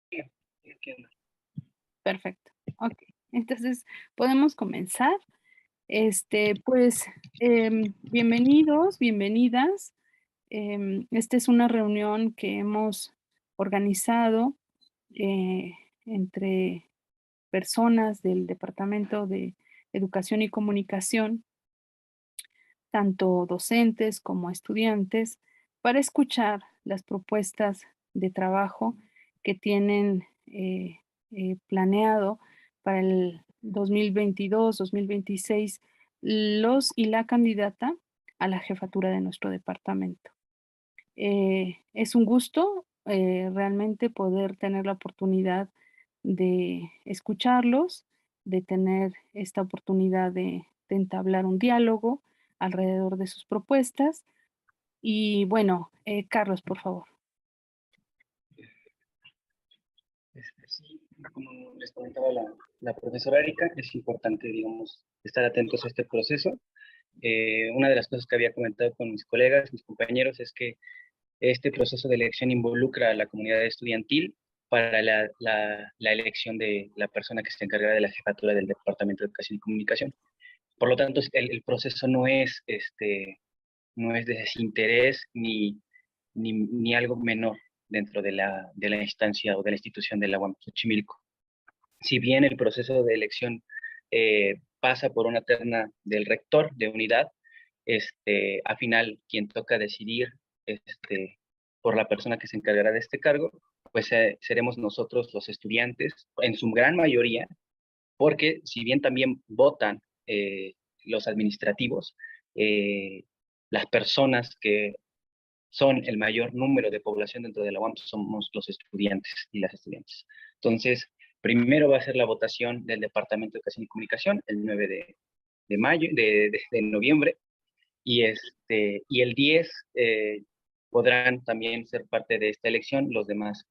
Entiendo. Perfecto. Ok. Entonces, podemos comenzar. Pues, bienvenidos, bienvenidas. Esta es una reunión que hemos organizado entre personas del Departamento de Educación y Comunicación, tanto docentes como estudiantes, para escuchar las propuestas de trabajo que tienen planeado para el 2022-2026 los y la candidata a la jefatura de nuestro departamento. Es un gusto realmente poder tener la oportunidad de escucharlos, de tener esta oportunidad de entablar un diálogo alrededor de sus propuestas. Y bueno, Carlos, por favor. Sí, como les comentaba la profesora Erika, es importante, digamos, estar atentos a este proceso. Una de las cosas que había comentado con mis colegas, mis compañeros, es que este proceso de elección involucra a la comunidad estudiantil para la elección de la persona que se encargará de la jefatura del Departamento de Educación y Comunicación. Por lo tanto, el proceso no es de desinterés ni algo menor dentro de la instancia o de la institución de la UAM Xochimilco. Si bien el proceso de elección pasa por una terna del rector de unidad, a final quien toca decidir por la persona que se encargará de este cargo, pues seremos nosotros los estudiantes, en su gran mayoría, porque si bien también votan los administrativos, eh, las personas que son el mayor número de población dentro de la UAM somos los estudiantes y las estudiantes. Entonces, primero va a ser la votación del Departamento de Educación y Comunicación el 9 de mayo, de noviembre, y el 10 podrán también ser parte de esta elección los demás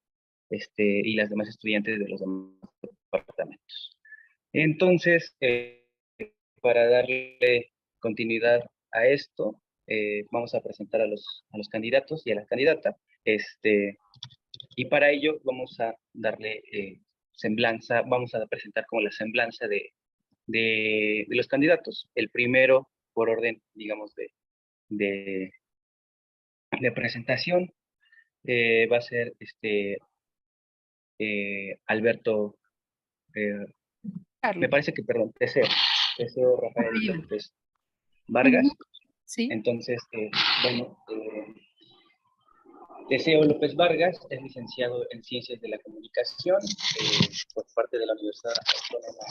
y las demás estudiantes de los demás departamentos. Entonces, para darle continuidad a esto, vamos a presentar a los candidatos y a la candidata, y para ello vamos a darle semblanza, vamos a presentar como la semblanza de los candidatos. El primero, por orden, digamos, de, de presentación, va a ser Alberto, eh, me Carlos. parece que, perdón, Teseo Rafael Apellido. López Ujú. Vargas. Sí. Entonces, bueno, Teseo López Vargas es licenciado en Ciencias de la Comunicación por parte de la Universidad Autónoma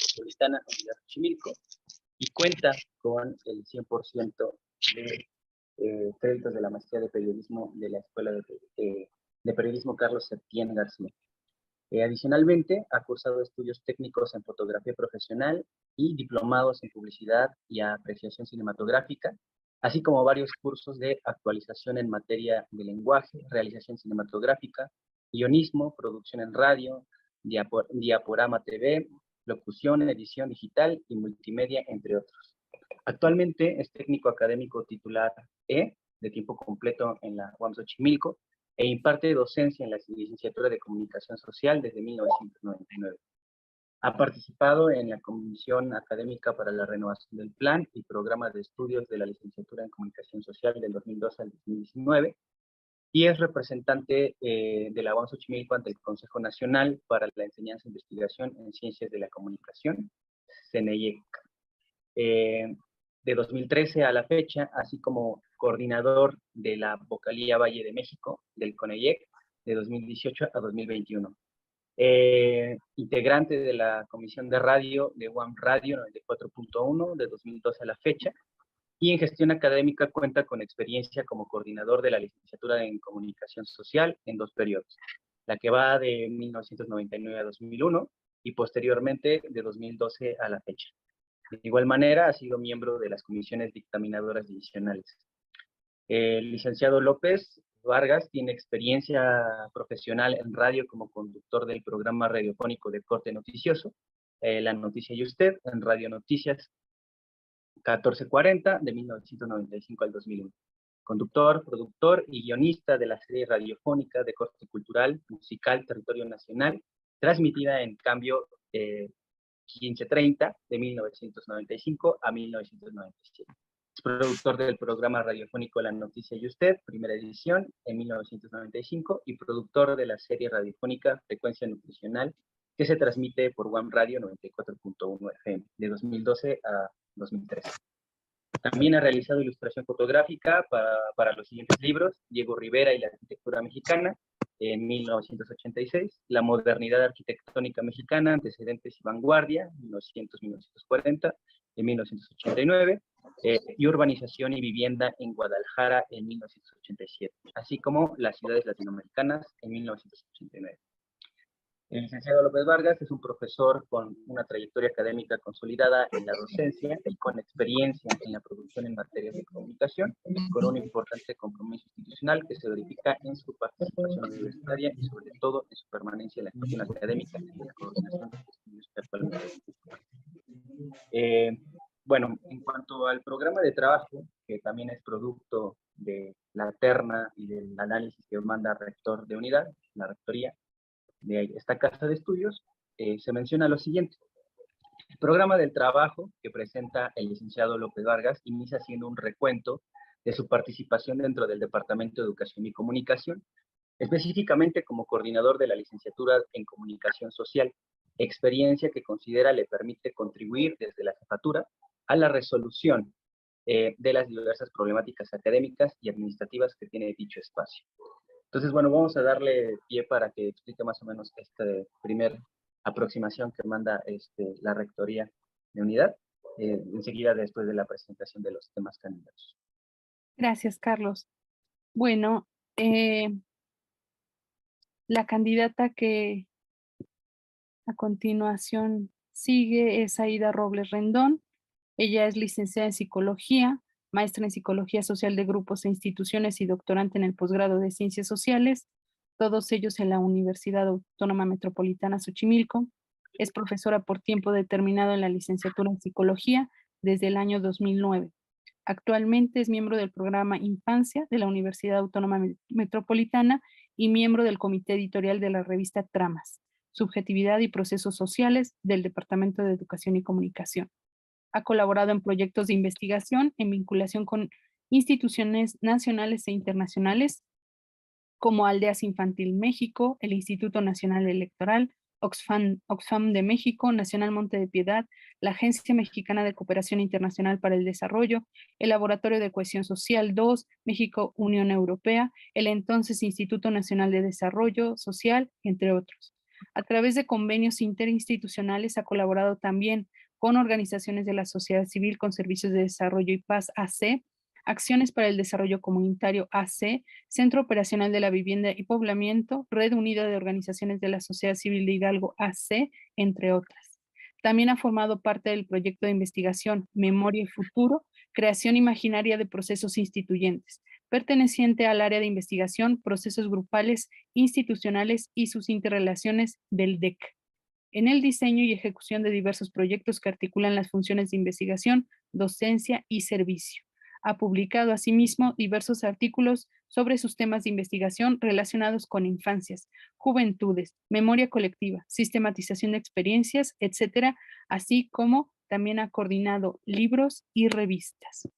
Metropolitana, Unidad Xochimilco, y cuenta con el 100% de créditos de la maestría de periodismo de la Escuela de Periodismo Carlos Septién García. Adicionalmente, ha cursado estudios técnicos en fotografía profesional y diplomados en publicidad y apreciación cinematográfica, así como varios cursos de actualización en materia de lenguaje, realización cinematográfica, guionismo, producción en radio, diaporama TV, locución, edición digital y multimedia, entre otros. Actualmente es técnico académico titular de tiempo completo en la UAM Xochimilco e imparte docencia en la licenciatura de Comunicación Social desde 1999. Ha participado en la Comisión Académica para la Renovación del Plan y Programa de Estudios de la Licenciatura en Comunicación Social del 2012 al 2019 y es representante de la UAM Xochimilco ante el Consejo Nacional para la Enseñanza e Investigación en Ciencias de la Comunicación, CNIEC. De 2013 a la fecha, así como coordinador de la Vocalía Valle de México del CONEIEC de 2018 a 2021. Integrante de la Comisión de Radio de UAM Radio 94.1 de 2012 a la fecha, y en gestión académica cuenta con experiencia como coordinador de la licenciatura en Comunicación Social en 2 periodos, la que va de 1999 a 2001 y posteriormente de 2012 a la fecha. De igual manera, ha sido miembro de las comisiones dictaminadoras divisionales. El licenciado López Vargas tiene experiencia profesional en radio como conductor del programa radiofónico de corte noticioso, La Noticia y Usted, en Radio Noticias 1440, de 1995 al 2001. conductor, productor y guionista de la serie radiofónica de corte cultural, musical, Territorio Nacional, transmitida en cambio 1530 de 1995 a 1997. Es productor del programa radiofónico La Noticia y Usted, primera edición, en 1995, y productor de la serie radiofónica Frecuencia Nutricional, que se transmite por One Radio 94.1 FM, de 2012 a 2013. También ha realizado ilustración fotográfica para los siguientes libros: Diego Rivera y la arquitectura mexicana, en 1986, La modernidad arquitectónica mexicana, antecedentes y vanguardia, 1900-1940, en 1989, y Urbanización y vivienda en Guadalajara, en 1987, así como Las ciudades latinoamericanas, en 1989. El licenciado López Vargas es un profesor con una trayectoria académica consolidada en la docencia y con experiencia en la producción en materias de comunicación, con un importante compromiso institucional que se verifica en su participación universitaria y sobre todo en su permanencia en la gestión académica y en la coordinación de estudios que actualmente. Bueno, en cuanto al programa de trabajo, que también es producto de la terna y del análisis que manda rector de unidad, la rectoría de esta casa de estudios, se menciona lo siguiente. El programa del trabajo que presenta el licenciado López Vargas inicia siendo un recuento de su participación dentro del Departamento de Educación y Comunicación, específicamente como coordinador de la licenciatura en Comunicación Social, experiencia que considera le permite contribuir desde la jefatura a la resolución de las diversas problemáticas académicas y administrativas que tiene dicho espacio. Entonces, bueno, vamos a darle pie para que explique más o menos esta primera aproximación que manda la rectoría de unidad, enseguida después de la presentación de los temas candidatos. Gracias, Carlos. Bueno, la candidata que a continuación sigue es Aida Robles Rendón. Ella es licenciada en Psicología, maestra en Psicología Social de Grupos e Instituciones y doctorante en el posgrado de Ciencias Sociales, todos ellos en la Universidad Autónoma Metropolitana Xochimilco. Es profesora por tiempo determinado en la licenciatura en Psicología desde el año 2009. Actualmente es miembro del programa Infancia de la Universidad Autónoma Metropolitana y miembro del comité editorial de la revista Tramas, Subjetividad y Procesos Sociales del Departamento de Educación y Comunicación. Ha colaborado en proyectos de investigación en vinculación con instituciones nacionales e internacionales como Aldeas Infantil México, el Instituto Nacional Electoral, Oxfam de México, Nacional Monte de Piedad, la Agencia Mexicana de Cooperación Internacional para el Desarrollo, el Laboratorio de Cohesión Social 2, México Unión Europea, el entonces Instituto Nacional de Desarrollo Social, entre otros. A través de convenios interinstitucionales ha colaborado también con organizaciones de la sociedad civil con servicios de desarrollo y paz AC, Acciones para el Desarrollo Comunitario AC, Centro Operacional de la Vivienda y Poblamiento, Red Unida de Organizaciones de la Sociedad Civil de Hidalgo AC, entre otras. También ha formado parte del proyecto de investigación Memoria y Futuro, Creación Imaginaria de Procesos Instituyentes, perteneciente al área de investigación, procesos grupales, institucionales y sus interrelaciones del DEC. En el diseño y ejecución de diversos proyectos que articulan las funciones de investigación, docencia y servicio. Ha publicado asimismo diversos artículos sobre sus temas de investigación relacionados con infancias, juventudes, memoria colectiva, sistematización de experiencias, etcétera, así como también ha coordinado libros y revistas.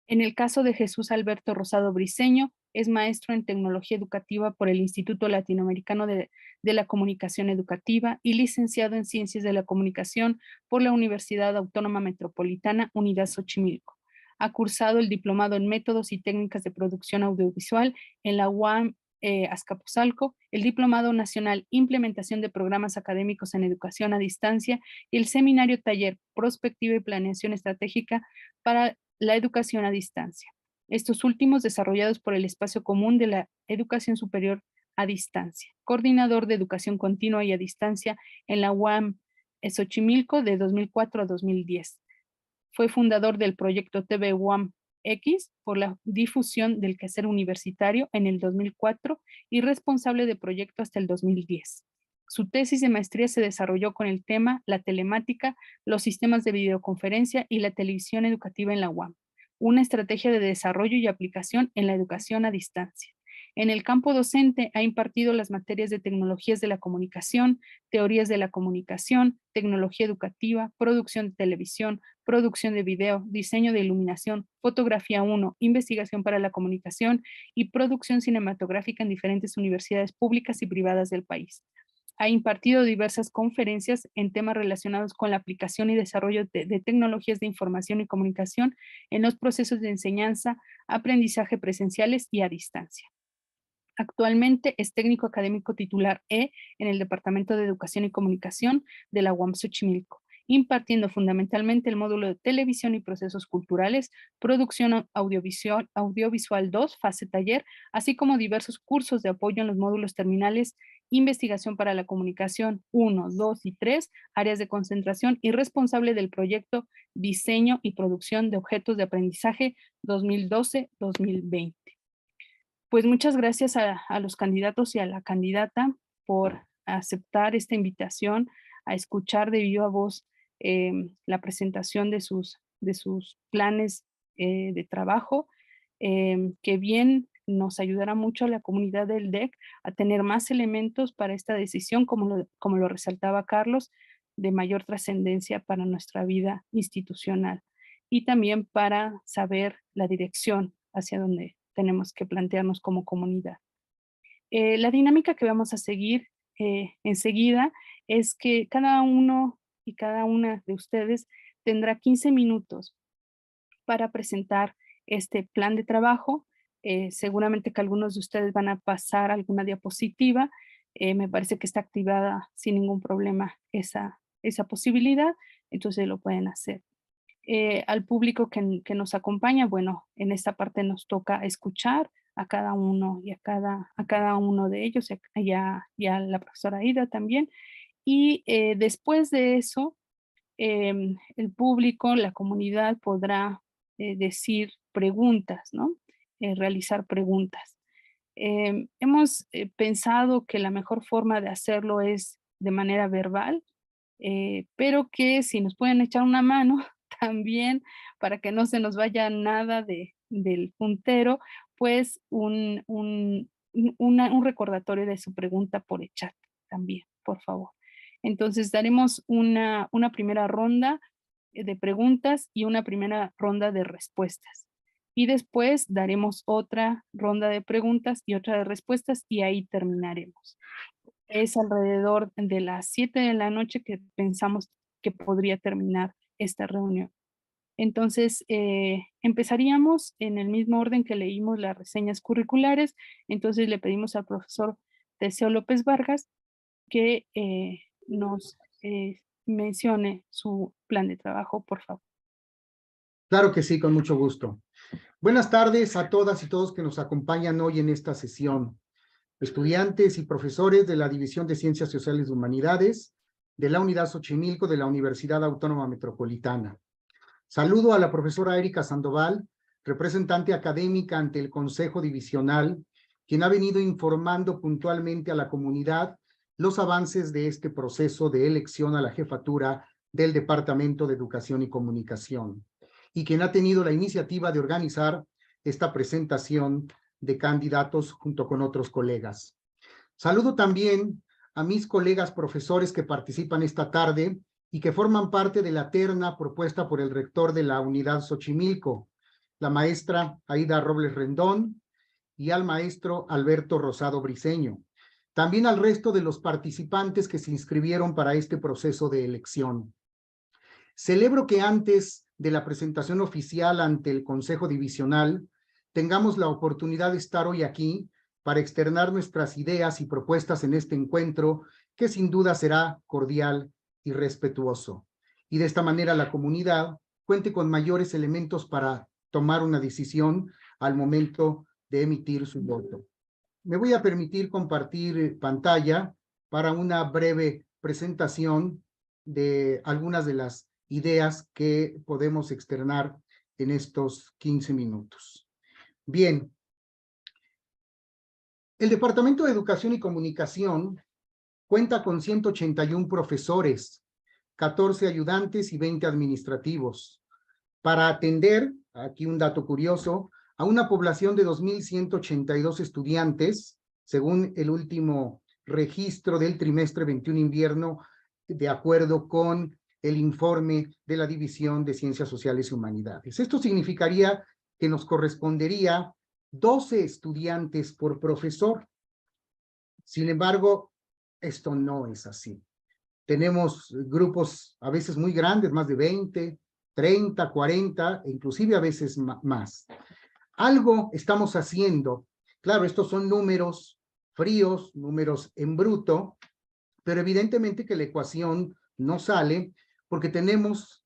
En el caso de Jesús Alberto Rosado Briceño, es maestro en tecnología educativa por el Instituto Latinoamericano de la Comunicación Educativa y licenciado en Ciencias de la Comunicación por la Universidad Autónoma Metropolitana Unidad Xochimilco. Ha cursado el diplomado en Métodos y Técnicas de Producción Audiovisual en la UAM Azcapotzalco, el Diplomado Nacional Implementación de Programas Académicos en Educación a Distancia y el Seminario Taller Prospectiva y Planeación Estratégica para la Educación a Distancia. Estos últimos desarrollados por el Espacio Común de la Educación Superior a Distancia, coordinador de Educación Continua y a Distancia en la UAM Xochimilco de 2004 a 2010. Fue fundador del proyecto TV UAM X por la difusión del quehacer universitario en el 2004 y responsable de proyecto hasta el 2010. Su tesis de maestría se desarrolló con el tema la telemática, los sistemas de videoconferencia y la televisión educativa en la UAM, una estrategia de desarrollo y aplicación en la educación a distancia. En el campo docente ha impartido las materias de tecnologías de la comunicación, teorías de la comunicación, tecnología educativa, producción de televisión, producción de video, diseño de iluminación, fotografía 1, investigación para la comunicación y producción cinematográfica en diferentes universidades públicas y privadas del país. Ha impartido diversas conferencias en temas relacionados con la aplicación y desarrollo de tecnologías de información y comunicación en los procesos de enseñanza, aprendizaje presenciales y a distancia. Actualmente es técnico académico titular E en el Departamento de Educación y Comunicación de la UAM Xochimilco, impartiendo fundamentalmente el módulo de televisión y procesos culturales, producción audiovisual 2, fase taller, así como diversos cursos de apoyo en los módulos terminales, investigación para la comunicación 1, 2 y 3, áreas de concentración y responsable del proyecto diseño y producción de objetos de aprendizaje 2012-2020. Pues muchas gracias a los candidatos y a la candidata por aceptar esta invitación a escuchar de viva voz la presentación de sus planes de trabajo, que bien nos ayudará mucho a la comunidad del DEC a tener más elementos para esta decisión, como lo resaltaba Carlos, de mayor trascendencia para nuestra vida institucional y también para saber la dirección hacia donde tenemos que plantearnos como comunidad. La dinámica que vamos a seguir enseguida es que cada uno y cada una de ustedes tendrá 15 minutos para presentar este plan de trabajo. Seguramente que algunos de ustedes van a pasar alguna diapositiva. Me parece que está activada sin ningún problema esa posibilidad, entonces lo pueden hacer. Al público que nos acompaña, bueno, en esta parte nos toca escuchar a cada uno y a cada uno de ellos, y a la profesora Ida también. Y después de eso, el público, la comunidad podrá decir preguntas, ¿no? Realizar preguntas. Hemos pensado que la mejor forma de hacerlo es de manera verbal, pero que si nos pueden echar una mano también para que no se nos vaya nada del puntero, pues un recordatorio de su pregunta por el chat también, por favor. Entonces daremos una primera ronda de preguntas y una primera ronda de respuestas. Y después daremos otra ronda de preguntas y otra de respuestas y ahí terminaremos. Es alrededor de las 7 de la noche que pensamos que podría terminar esta reunión. Entonces, empezaríamos en el mismo orden que leímos las reseñas curriculares. Entonces, le pedimos al profesor Teseo López Vargas que nos mencione su plan de trabajo, por favor. Claro que sí, con mucho gusto. Buenas tardes a todas y todos que nos acompañan hoy en esta sesión. Estudiantes y profesores de la División de Ciencias Sociales y Humanidades de la Unidad Xochimilco de la Universidad Autónoma Metropolitana. Saludo a la profesora Erika Sandoval, representante académica ante el Consejo Divisional, quien ha venido informando puntualmente a la comunidad los avances de este proceso de elección a la jefatura del Departamento de Educación y Comunicación, y quien ha tenido la iniciativa de organizar esta presentación de candidatos junto con otros colegas. Saludo también a mis colegas profesores que participan esta tarde y que forman parte de la terna propuesta por el rector de la Unidad Xochimilco, la maestra Aida Robles Rendón y al maestro Alberto Rosado Briceño. También al resto de los participantes que se inscribieron para este proceso de elección. Celebro que antes de la presentación oficial ante el Consejo Divisional tengamos la oportunidad de estar hoy aquí para externar nuestras ideas y propuestas en este encuentro que sin duda será cordial y respetuoso. Y de esta manera la comunidad cuente con mayores elementos para tomar una decisión al momento de emitir su voto. Me voy a permitir compartir pantalla para una breve presentación de algunas de las ideas que podemos externar en estos 15 minutos. Bien, el Departamento de Educación y Comunicación cuenta con 181 profesores, 14 ayudantes y 20 administrativos, para atender, aquí un dato curioso, a una población de 2.182 estudiantes, según el último registro del trimestre 21 invierno, de acuerdo con el informe de la División de Ciencias Sociales y Humanidades. Esto significaría que nos correspondería 12 estudiantes por profesor. Sin embargo, esto no es así. Tenemos grupos a veces muy grandes, más de 20, 30, 40, e inclusive a veces más. Algo estamos haciendo. Claro, estos son números fríos, números en bruto, pero evidentemente que la ecuación no sale porque tenemos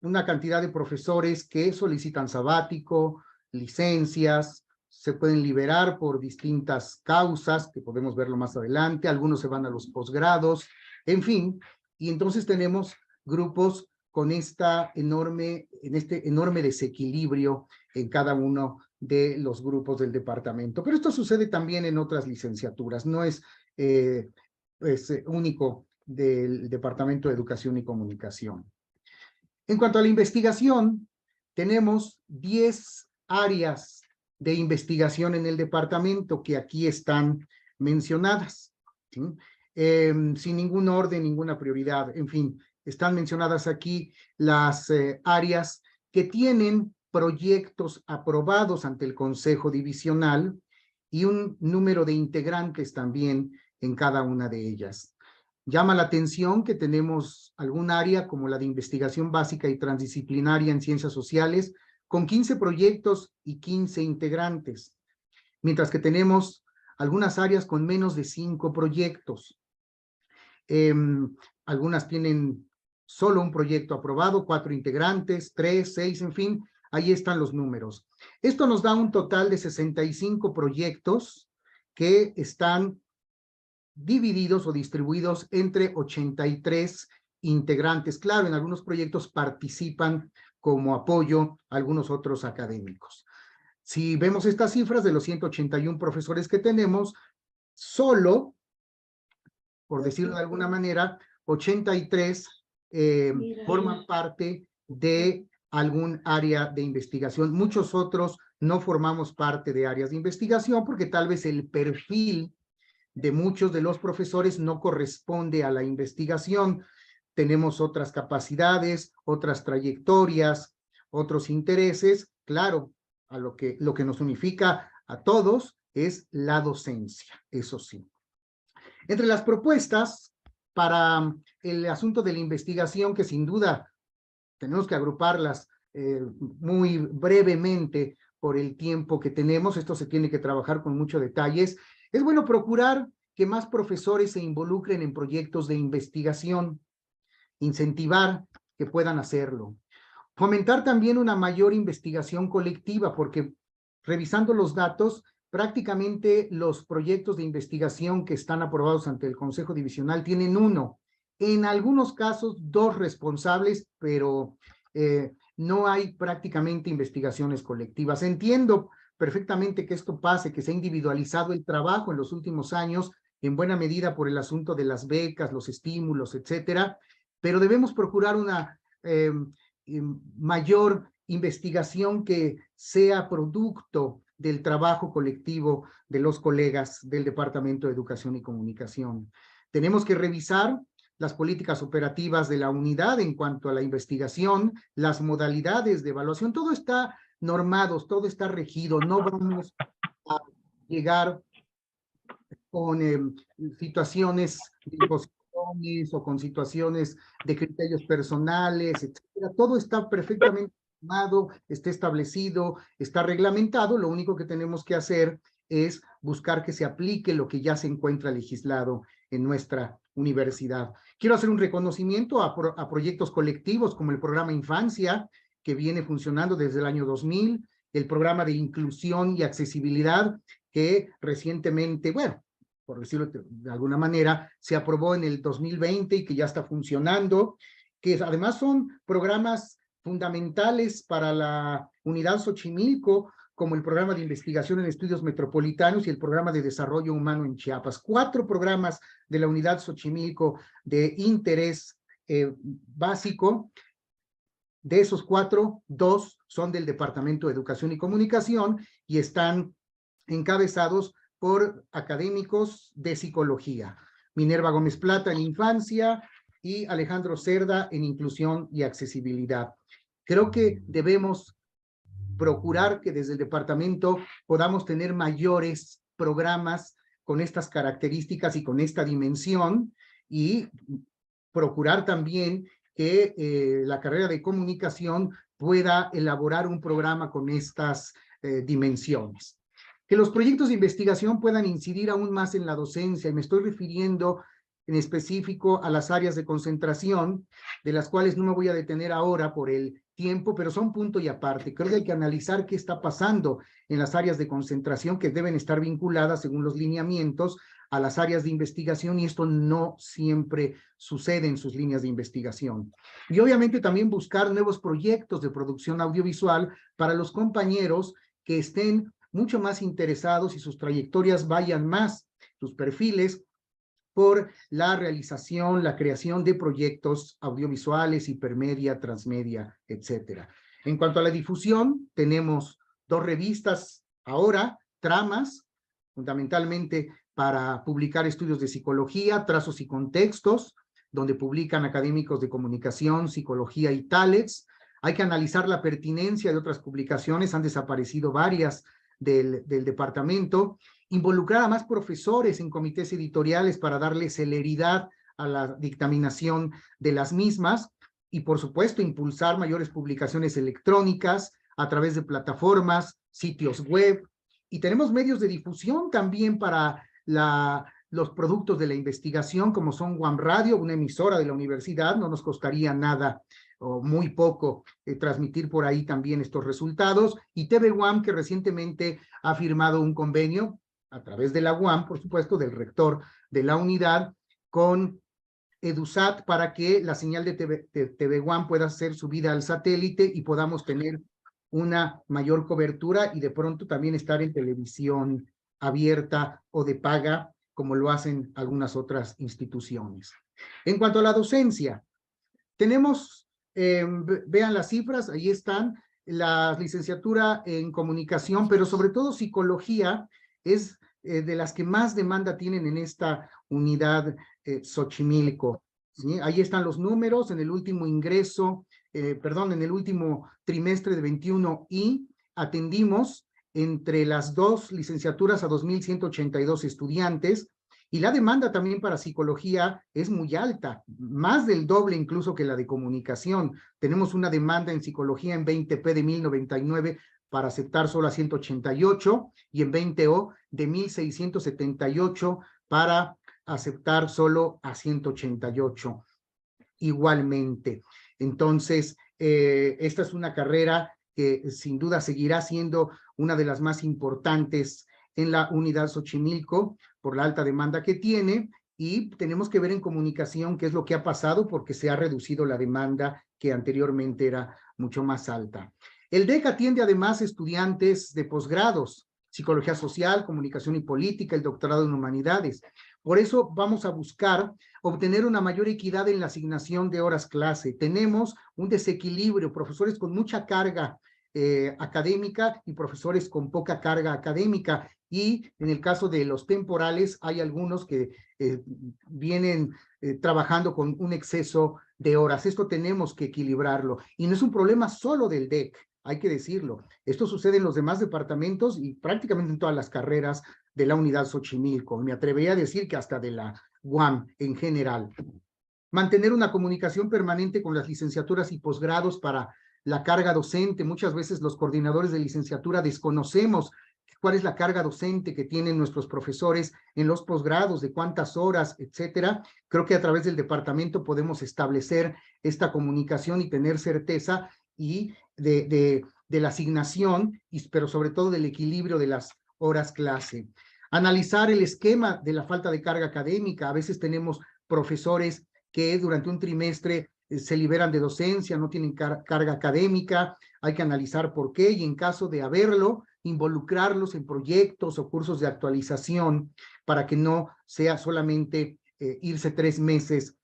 una cantidad de profesores que solicitan sabático, licencias, se pueden liberar por distintas causas, que podemos verlo más adelante, algunos se van a los posgrados, en fin, y entonces tenemos grupos con este enorme desequilibrio en cada uno de los grupos del departamento. Pero esto sucede también en otras licenciaturas, no es único del Departamento de Educación y Comunicación. En cuanto a la investigación, tenemos 10 áreas de investigación en el departamento que aquí están mencionadas, ¿sí? Sin ningún orden, ninguna prioridad, en fin, están mencionadas aquí las áreas que tienen proyectos aprobados ante el Consejo Divisional y un número de integrantes también en cada una de ellas. Llama la atención que tenemos algún área como la de investigación básica y transdisciplinaria en ciencias sociales con 15 proyectos y 15 integrantes, mientras que tenemos algunas áreas con menos de 5 proyectos. Algunas tienen solo un proyecto aprobado, 4 integrantes, 3, 6, en fin, ahí están los números. Esto nos da un total de 65 proyectos que están divididos o distribuidos entre 83 integrantes. Claro, en algunos proyectos participan como apoyo algunos otros académicos. Si vemos estas cifras de los 181 profesores que tenemos, solo, por decirlo de alguna manera, 83 forman parte de algún área de investigación. Muchos otros no formamos parte de áreas de investigación porque tal vez el perfil de muchos de los profesores no corresponde a la investigación. Tenemos otras capacidades, otras trayectorias, otros intereses. Claro, a lo que nos unifica a todos es la docencia, eso sí. Entre las propuestas para el asunto de la investigación, que sin duda tenemos que agruparlas muy brevemente por el tiempo que tenemos, esto se tiene que trabajar con muchos detalles. Es bueno procurar que más profesores se involucren en proyectos de investigación, incentivar que puedan hacerlo. Fomentar también una mayor investigación colectiva, porque revisando los datos, prácticamente los proyectos de investigación que están aprobados ante el Consejo Divisional tienen uno, en algunos casos 2 responsables, pero no hay prácticamente investigaciones colectivas. Entiendo perfectamente que esto pase, que se ha individualizado el trabajo en los últimos años, en buena medida por el asunto de las becas, los estímulos, etcétera, pero debemos procurar una mayor investigación que sea producto del trabajo colectivo de los colegas del Departamento de Educación y Comunicación. Tenemos que revisar las políticas operativas de la unidad en cuanto a la investigación, las modalidades de evaluación, todo está normado, todo está regido, no vamos a llegar con situaciones de imposiciones o con situaciones de criterios personales, etcétera. Todo está perfectamente normado, está establecido, está reglamentado. Lo único que tenemos que hacer es buscar que se aplique lo que ya se encuentra legislado en nuestra universidad. Quiero hacer un reconocimiento a proyectos colectivos como el programa Infancia, que viene funcionando desde el año 2000, el programa de inclusión y accesibilidad, que recientemente, bueno, por decirlo de alguna manera, se aprobó en el 2020 y que ya está funcionando, que además son programas fundamentales para la unidad Xochimilco, como el programa de investigación en estudios metropolitanos y el programa de desarrollo humano en Chiapas. 4 programas de la unidad Xochimilco de interés básico. De esos 4, 2 son del Departamento de Educación y Comunicación y están encabezados por académicos de psicología. Minerva Gómez Plata en infancia y Alejandro Cerda en inclusión y accesibilidad. Creo que debemos procurar que desde el departamento podamos tener mayores programas con estas características y con esta dimensión, y procurar también que la carrera de comunicación pueda elaborar un programa con estas dimensiones. Que los proyectos de investigación puedan incidir aún más en la docencia, y me estoy refiriendo en específico a las áreas de concentración, de las cuales no me voy a detener ahora por el tiempo, pero son punto y aparte. Creo que hay que analizar qué está pasando en las áreas de concentración, que deben estar vinculadas, según los lineamientos, a las áreas de investigación, y esto no siempre sucede en sus líneas de investigación. Y obviamente también buscar nuevos proyectos de producción audiovisual para los compañeros que estén mucho más interesados y sus trayectorias vayan más, sus perfiles, por la realización, la creación de proyectos audiovisuales, hipermedia, transmedia, etcétera. En cuanto a la difusión, tenemos 2 revistas ahora, Tramas, fundamentalmente para publicar estudios de psicología, Trazos y Contextos, donde publican académicos de comunicación, psicología y tales. Hay que analizar la pertinencia de otras publicaciones, han desaparecido varias del departamento, involucrar a más profesores en comités editoriales para darle celeridad a la dictaminación de las mismas, y por supuesto impulsar mayores publicaciones electrónicas a través de plataformas, sitios web, y tenemos medios de difusión también para los productos de la investigación, como son UAM Radio, una emisora de la universidad. No nos costaría nada o muy poco transmitir por ahí también estos resultados, y TV UAM, que recientemente ha firmado un convenio a través de la UAM, por supuesto, del rector de la unidad, con EduSat, para que la señal de TV UAM pueda ser subida al satélite y podamos tener una mayor cobertura, y de pronto también estar en televisión abierta o de paga, como lo hacen algunas otras instituciones. En cuanto a la docencia, tenemos, vean las cifras, ahí están, la licenciatura en comunicación, pero sobre todo psicología, es de las que más demanda tienen en esta unidad Xochimilco. ¿Sí? Ahí están los números. En el último ingreso, en el último trimestre de 21, y atendimos entre las 2 licenciaturas a 2,182 estudiantes, y la demanda también para psicología es muy alta, más del doble incluso que la de comunicación. Tenemos una demanda en psicología en 20P de 1,099 para aceptar solo a 188, y en 20O de 1,678 para aceptar solo a 188 igualmente. Entonces, esta es una carrera que sin duda seguirá siendo una de las más importantes en la unidad Xochimilco por la alta demanda que tiene, y tenemos que ver en comunicación qué es lo que ha pasado, porque se ha reducido la demanda, que anteriormente era mucho más alta. El DEC atiende además estudiantes de posgrados, psicología social, comunicación y política, el doctorado en humanidades. Por eso vamos a buscar obtener una mayor equidad en la asignación de horas clase. Tenemos un desequilibrio, profesores con mucha carga académica y profesores con poca carga académica, y en el caso de los temporales hay algunos que vienen trabajando con un exceso de horas. Esto tenemos que equilibrarlo, y no es un problema solo del DEC, hay que decirlo. Esto sucede en los demás departamentos y prácticamente en todas las carreras de la unidad Xochimilco. Me atrevería a decir que hasta de la UAM en general. Mantener una comunicación permanente con las licenciaturas y posgrados para la carga docente. Muchas veces los coordinadores de licenciatura desconocemos cuál es la carga docente que tienen nuestros profesores en los posgrados, de cuántas horas, etcétera. Creo que a través del departamento podemos establecer esta comunicación y tener certeza y de la asignación, pero sobre todo del equilibrio de las horas clase. Analizar el esquema de la falta de carga académica. A veces tenemos profesores que durante un trimestre se liberan de docencia, no tienen carga académica. Hay que analizar por qué, y en caso de haberlo, involucrarlos en proyectos o cursos de actualización para que no sea solamente irse 3 meses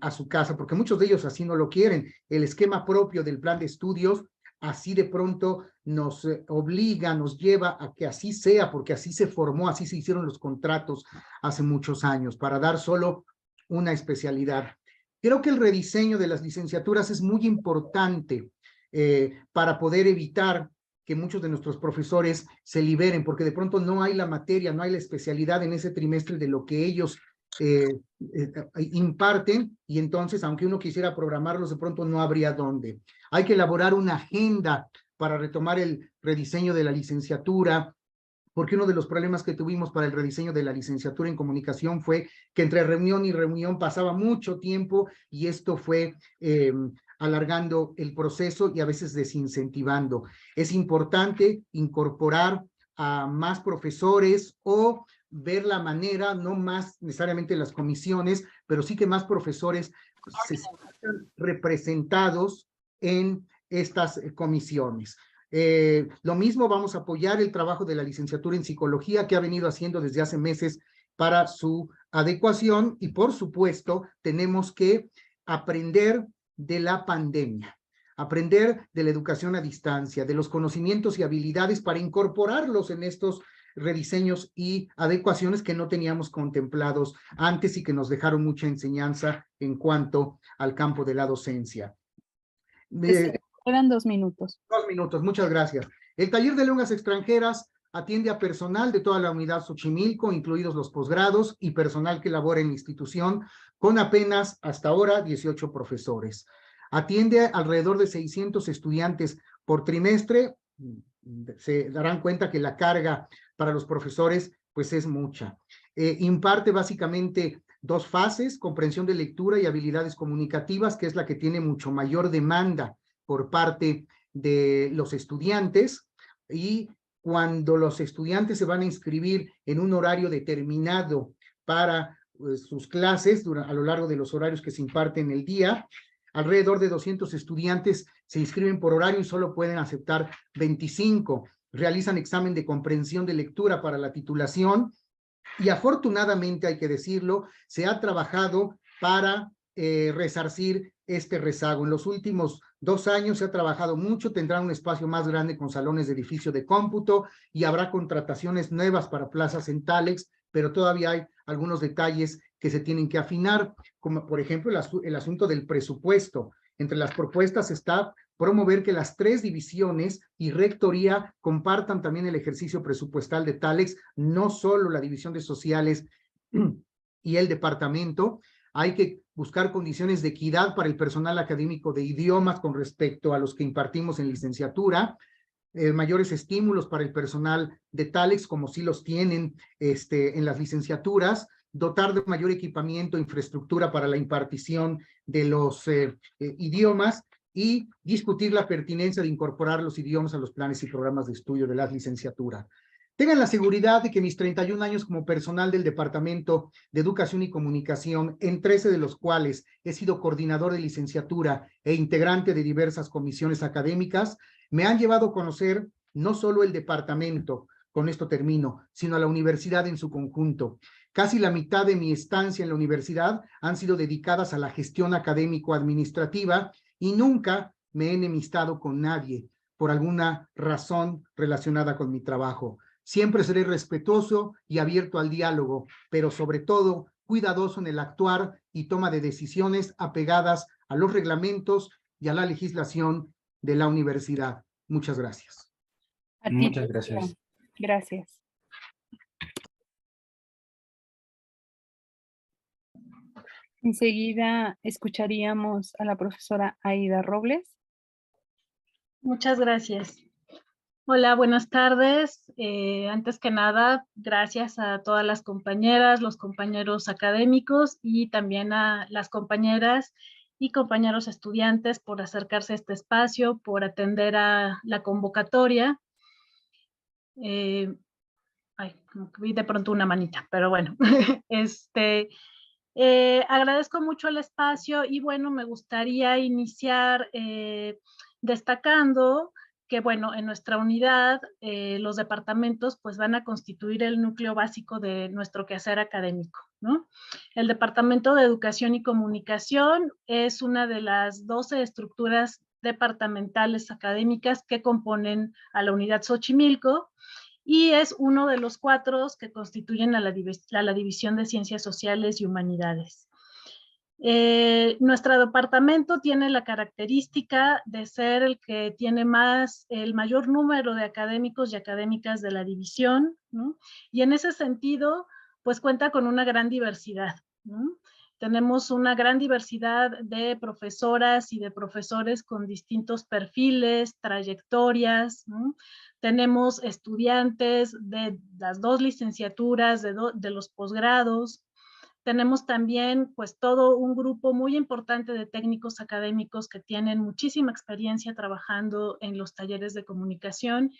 a su casa, porque muchos de ellos así no lo quieren. El esquema propio del plan de estudios así de pronto nos obliga, nos lleva a que así sea, porque así se formó, así se hicieron los contratos hace muchos años, para dar solo una especialidad. Creo que el rediseño de las licenciaturas es muy importante para poder evitar que muchos de nuestros profesores se liberen, porque de pronto no hay la materia, no hay la especialidad en ese trimestre de lo que ellos imparten, y entonces, aunque uno quisiera programarlos, de pronto no habría dónde. Hay que elaborar una agenda para retomar el rediseño de la licenciatura, porque uno de los problemas que tuvimos para el rediseño de la licenciatura en comunicación fue que entre reunión y reunión pasaba mucho tiempo, y esto fue alargando el proceso y a veces desincentivando. Es importante incorporar a más profesores o ver la manera, no más necesariamente las comisiones, pero sí que más profesores se sientan representados en estas comisiones. Lo mismo, vamos a apoyar el trabajo de la licenciatura en psicología que ha venido haciendo desde hace meses para su adecuación, y por supuesto tenemos que aprender de la pandemia, aprender de la educación a distancia, de los conocimientos y habilidades para incorporarlos en estos rediseños y adecuaciones que no teníamos contemplados antes y que nos dejaron mucha enseñanza en cuanto al campo de la docencia. Quedan 2 minutos. 2 minutos, muchas gracias. El taller de lenguas extranjeras atiende a personal de toda la unidad Xochimilco, incluidos los posgrados y personal que labora en la institución, con apenas hasta ahora 18 profesores. Atiende alrededor de 600 estudiantes por trimestre. Se darán cuenta que la carga para los profesores pues es mucha. Imparte básicamente 2 fases: comprensión de lectura y habilidades comunicativas, que es la que tiene mucho mayor demanda por parte de los estudiantes, y cuando los estudiantes se van a inscribir en un horario determinado para sus clases a lo largo de los horarios que se imparten el día, alrededor de 200 estudiantes se inscriben por horario y solo pueden aceptar 25. Realizan examen de comprensión de lectura para la titulación, y afortunadamente, hay que decirlo, se ha trabajado para resarcir este rezago. En los últimos 2 años se ha trabajado mucho, tendrán un espacio más grande con salones de edificio de cómputo, y habrá contrataciones nuevas para plazas en Talex, pero todavía hay algunos detalles que se tienen que afinar, como por ejemplo el asunto del presupuesto. Entre las propuestas está promover que las 3 divisiones y rectoría compartan también el ejercicio presupuestal de Talex, no solo la división de sociales y el departamento. Hay que buscar condiciones de equidad para el personal académico de idiomas con respecto a los que impartimos en licenciatura, mayores estímulos para el personal de Talex, como sí los tienen en las licenciaturas, dotar de mayor equipamiento e infraestructura para la impartición de los idiomas, y discutir la pertinencia de incorporar los idiomas a los planes y programas de estudio de las licenciaturas. Tengan la seguridad de que mis 31 años como personal del Departamento de Educación y Comunicación, en 13 de los cuales he sido coordinador de licenciatura e integrante de diversas comisiones académicas, me han llevado a conocer no solo el departamento, con esto termino, sino a la universidad en su conjunto. Casi la mitad de mi estancia en la universidad han sido dedicadas a la gestión académico-administrativa, y nunca me he enemistado con nadie por alguna razón relacionada con mi trabajo. Siempre seré respetuoso y abierto al diálogo, pero sobre todo cuidadoso en el actuar y toma de decisiones apegadas a los reglamentos y a la legislación de la universidad. Muchas gracias. Muchas gracias. Gracias. Enseguida escucharíamos a la profesora Aida Robles. Muchas gracias. Hola, buenas tardes. Antes que nada, gracias a todas las compañeras, los compañeros académicos y también a las compañeras y compañeros estudiantes por acercarse a este espacio, por atender a la convocatoria. Como que vi de pronto una manita, pero bueno. Agradezco mucho el espacio y bueno, me gustaría iniciar destacando que, bueno, en nuestra unidad los departamentos pues van a constituir el núcleo básico de nuestro quehacer académico, ¿no? El Departamento de Educación y Comunicación es una de las 12 estructuras departamentales académicas que componen a la unidad Xochimilco y es uno de los 4 que constituyen a la División de Ciencias Sociales y Humanidades. Nuestro departamento tiene la característica de ser el que tiene el mayor número de académicos y académicas de la división, ¿no? Y en ese sentido, pues cuenta con una gran diversidad, ¿no? Tenemos una gran diversidad de profesoras y de profesores con distintos perfiles, trayectorias, ¿no? Tenemos estudiantes de las 2 licenciaturas, de los posgrados. Tenemos también pues todo un grupo muy importante de técnicos académicos que tienen muchísima experiencia trabajando en los talleres de comunicación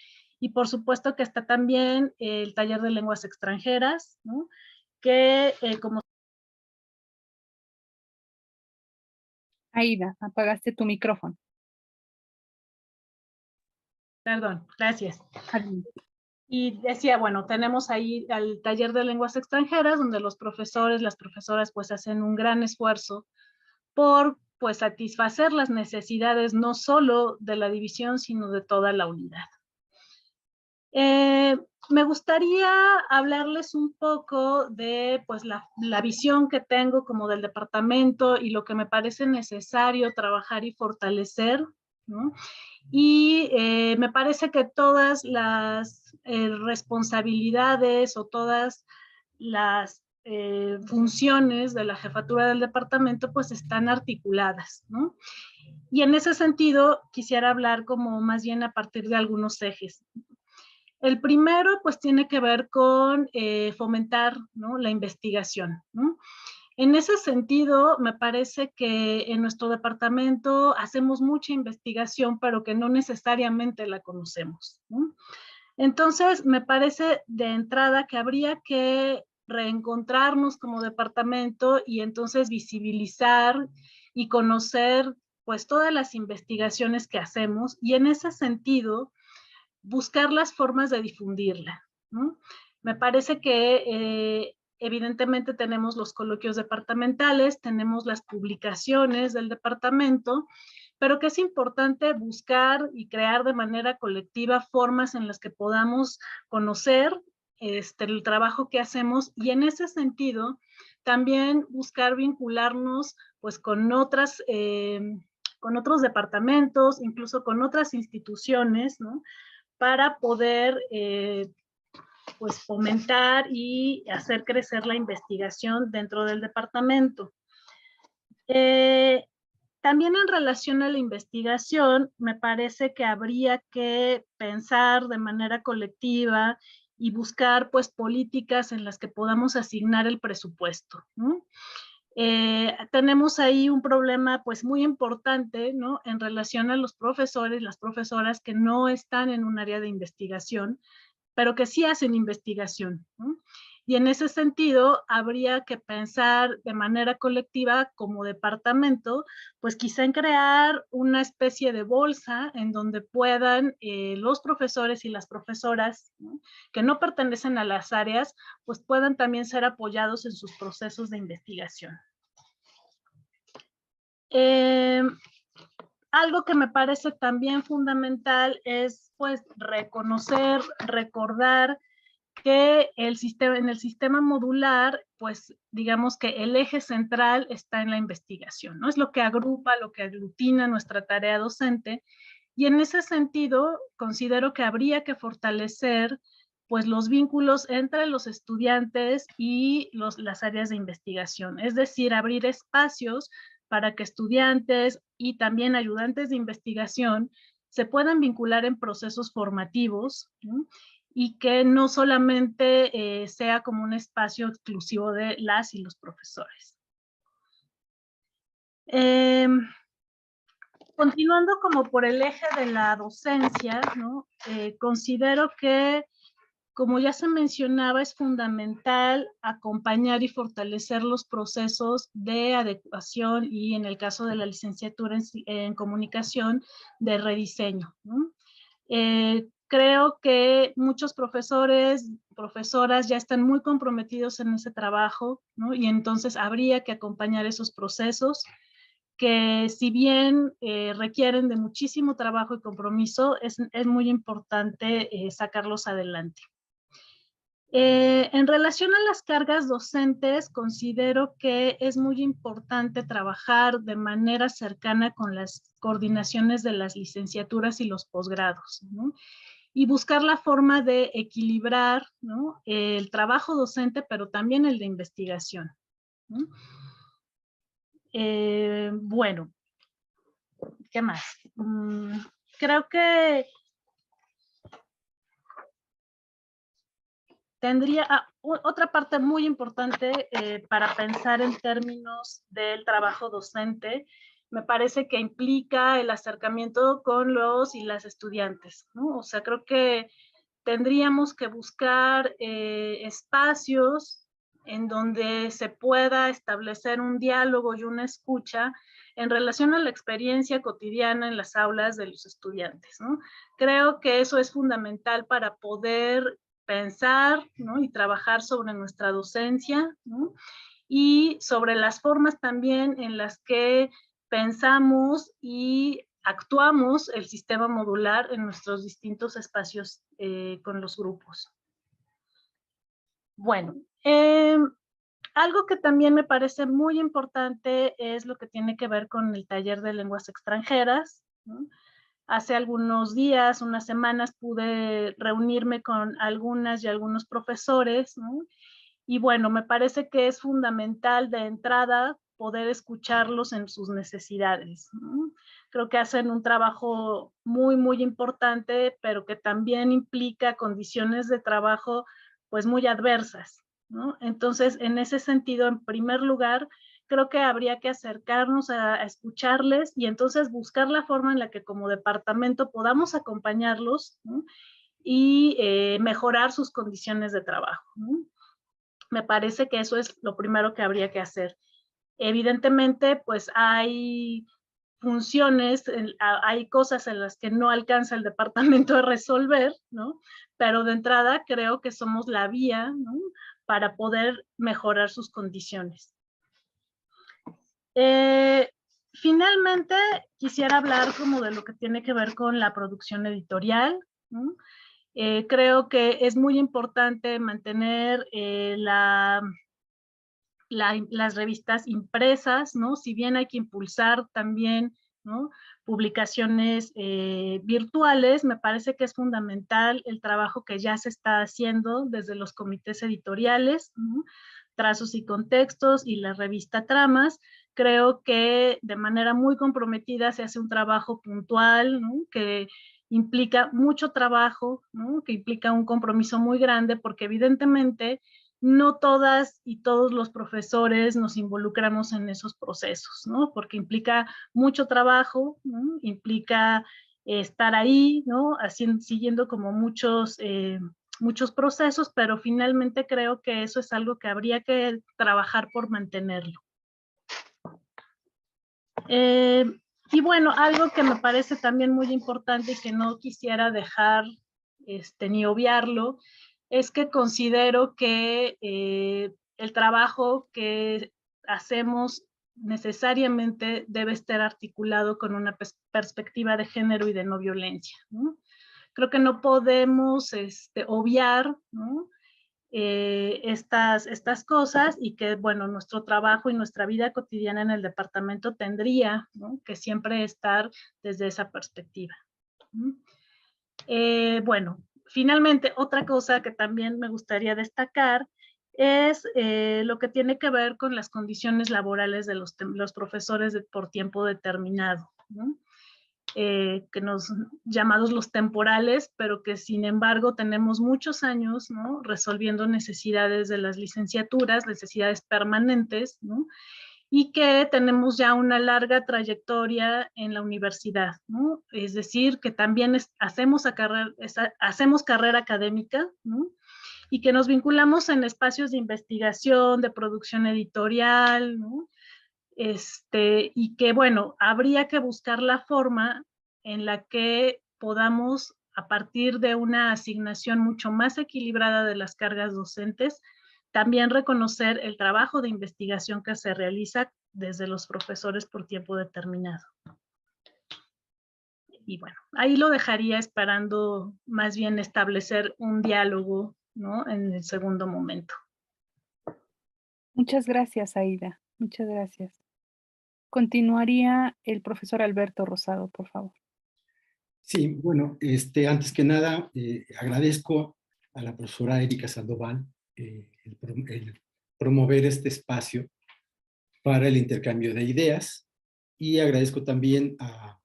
y por supuesto que está también el taller de lenguas extranjeras, ¿no? Que como... Aida, apagaste tu micrófono. Perdón, gracias. Adelante. Y decía, bueno, tenemos ahí al taller de lenguas extranjeras, donde los profesores, las profesoras, pues hacen un gran esfuerzo por, pues, satisfacer las necesidades no solo de la división, sino de toda la unidad. Me gustaría hablarles un poco de, pues, la visión que tengo como del departamento y lo que me parece necesario trabajar y fortalecer, ¿no? Y me parece que todas las responsabilidades o todas las funciones de la jefatura del departamento pues están articuladas, ¿no? Y en ese sentido quisiera hablar como más bien a partir de algunos ejes. El primero pues tiene que ver con fomentar, ¿no?, la investigación, ¿no? En ese sentido, me parece que en nuestro departamento hacemos mucha investigación, pero que no necesariamente la conocemos, ¿no? Entonces, me parece de entrada que habría que reencontrarnos como departamento y entonces visibilizar y conocer pues todas las investigaciones que hacemos y en ese sentido buscar las formas de difundirla, ¿no? Me parece que evidentemente tenemos los coloquios departamentales, tenemos las publicaciones del departamento, pero que es importante buscar y crear de manera colectiva formas en las que podamos conocer el trabajo que hacemos y en ese sentido también buscar vincularnos pues con otros departamentos, incluso con otras instituciones, ¿no?, para poder pues fomentar y hacer crecer la investigación dentro del departamento. También en relación a la investigación, me parece que habría que pensar de manera colectiva y buscar pues políticas en las que podamos asignar el presupuesto, ¿no? Tenemos ahí un problema pues muy importante, ¿no?, en relación a los profesores, las profesoras que no están en un área de investigación, pero que sí hacen investigación, ¿no? Y en ese sentido, habría que pensar de manera colectiva como departamento, pues quizá en crear una especie de bolsa en donde puedan los profesores y las profesoras, ¿no?, que no pertenecen a las áreas, pues puedan también ser apoyados en sus procesos de investigación. Algo que me parece también fundamental es pues reconocer, recordar que en el sistema modular, pues digamos que el eje central está en la investigación, ¿no? Es lo que agrupa, lo que aglutina nuestra tarea docente y en ese sentido considero que habría que fortalecer pues los vínculos entre los estudiantes y las áreas de investigación, es decir, abrir espacios para que estudiantes y también ayudantes de investigación se puedan vincular en procesos formativos, ¿no?, y que no solamente sea como un espacio exclusivo de las y los profesores. Continuando como por el eje de la docencia, ¿no?, considero que, como ya se mencionaba, es fundamental acompañar y fortalecer los procesos de adecuación y en el caso de la licenciatura en comunicación, de rediseño, ¿no? Creo que muchos profesores, profesoras ya están muy comprometidos en ese trabajo, ¿no? Y entonces habría que acompañar esos procesos que, si bien requieren de muchísimo trabajo y compromiso, es muy importante sacarlos adelante. En relación a las cargas docentes, considero que es muy importante trabajar de manera cercana con las coordinaciones de las licenciaturas y los posgrados, ¿no? Y buscar la forma de equilibrar, ¿no?, el trabajo docente, pero también el de investigación, ¿no? Bueno, ¿qué más? Creo que tendría otra parte muy importante para pensar en términos del trabajo docente. Me parece que implica el acercamiento con los y las estudiantes, ¿no? O sea, creo que tendríamos que buscar espacios en donde se pueda establecer un diálogo y una escucha en relación a la experiencia cotidiana en las aulas de los estudiantes, ¿no? Creo que eso es fundamental para poder pensar, ¿no?, y trabajar sobre nuestra docencia, ¿no?, y sobre las formas también en las que pensamos y actuamos el sistema modular en nuestros distintos espacios con los grupos. Bueno, algo que también me parece muy importante es lo que tiene que ver con el taller de lenguas extranjeras, ¿no? Hace algunos días, unas semanas, pude reunirme con algunas y algunos profesores, ¿no? Y bueno, me parece que es fundamental de entrada poder escucharlos en sus necesidades, ¿no? Creo que hacen un trabajo muy, muy importante, pero que también implica condiciones de trabajo pues muy adversas, ¿no? Entonces, en ese sentido, en primer lugar, creo que habría que acercarnos a escucharles y entonces buscar la forma en la que como departamento podamos acompañarlos, ¿no?, y mejorar sus condiciones de trabajo, ¿no? Me parece que eso es lo primero que habría que hacer. Evidentemente, pues hay funciones, hay cosas en las que no alcanza el departamento a resolver, ¿no? Pero de entrada creo que somos la vía, ¿no?, para poder mejorar sus condiciones. Finalmente, quisiera hablar como de lo que tiene que ver con la producción editorial, ¿no? Creo que es muy importante mantener las revistas impresas, ¿no? Si bien hay que impulsar también, ¿no?, publicaciones virtuales, me parece que es fundamental el trabajo que ya se está haciendo desde los comités editoriales, ¿no?, Trazos y Contextos y la revista Tramas. Creo que de manera muy comprometida se hace un trabajo puntual, ¿no?, que implica mucho trabajo, ¿no?, que implica un compromiso muy grande, porque evidentemente no todas y todos los profesores nos involucramos en esos procesos, ¿no?, porque implica mucho trabajo, ¿no?, implica estar ahí, ¿no?, siguiendo como muchos procesos, pero finalmente creo que eso es algo que habría que trabajar por mantenerlo. Y bueno, algo que me parece también muy importante y que no quisiera dejar ni obviarlo, es que considero que el trabajo que hacemos necesariamente debe estar articulado con una perspectiva de género y de no violencia, ¿no? Creo que no podemos obviar, ¿no?, estas cosas, y que, bueno, nuestro trabajo y nuestra vida cotidiana en el departamento tendría, ¿no?, que siempre estar desde esa perspectiva. Bueno, finalmente, otra cosa que también me gustaría destacar es lo que tiene que ver con las condiciones laborales de los profesores por tiempo determinado, ¿no?, que llamados los temporales, pero que sin embargo tenemos muchos años, ¿no?, resolviendo necesidades de las licenciaturas, necesidades permanentes, ¿no?, y que tenemos ya una larga trayectoria en la universidad, ¿no? Es decir, que también hacemos carrera académica, ¿no?, y que nos vinculamos en espacios de investigación, de producción editorial, ¿no?, y que, bueno, habría que buscar la forma en la que podamos a partir de una asignación mucho más equilibrada de las cargas docentes, también reconocer el trabajo de investigación que se realiza desde los profesores por tiempo determinado. Y bueno, ahí lo dejaría esperando más bien establecer un diálogo, ¿no?, en el segundo momento. Muchas gracias, Aida. Muchas gracias. Continuaría el profesor Alberto Rosado, por favor. Sí, bueno, antes que nada, agradezco a la profesora Erika Sandoval el promover este espacio para el intercambio de ideas, y agradezco también a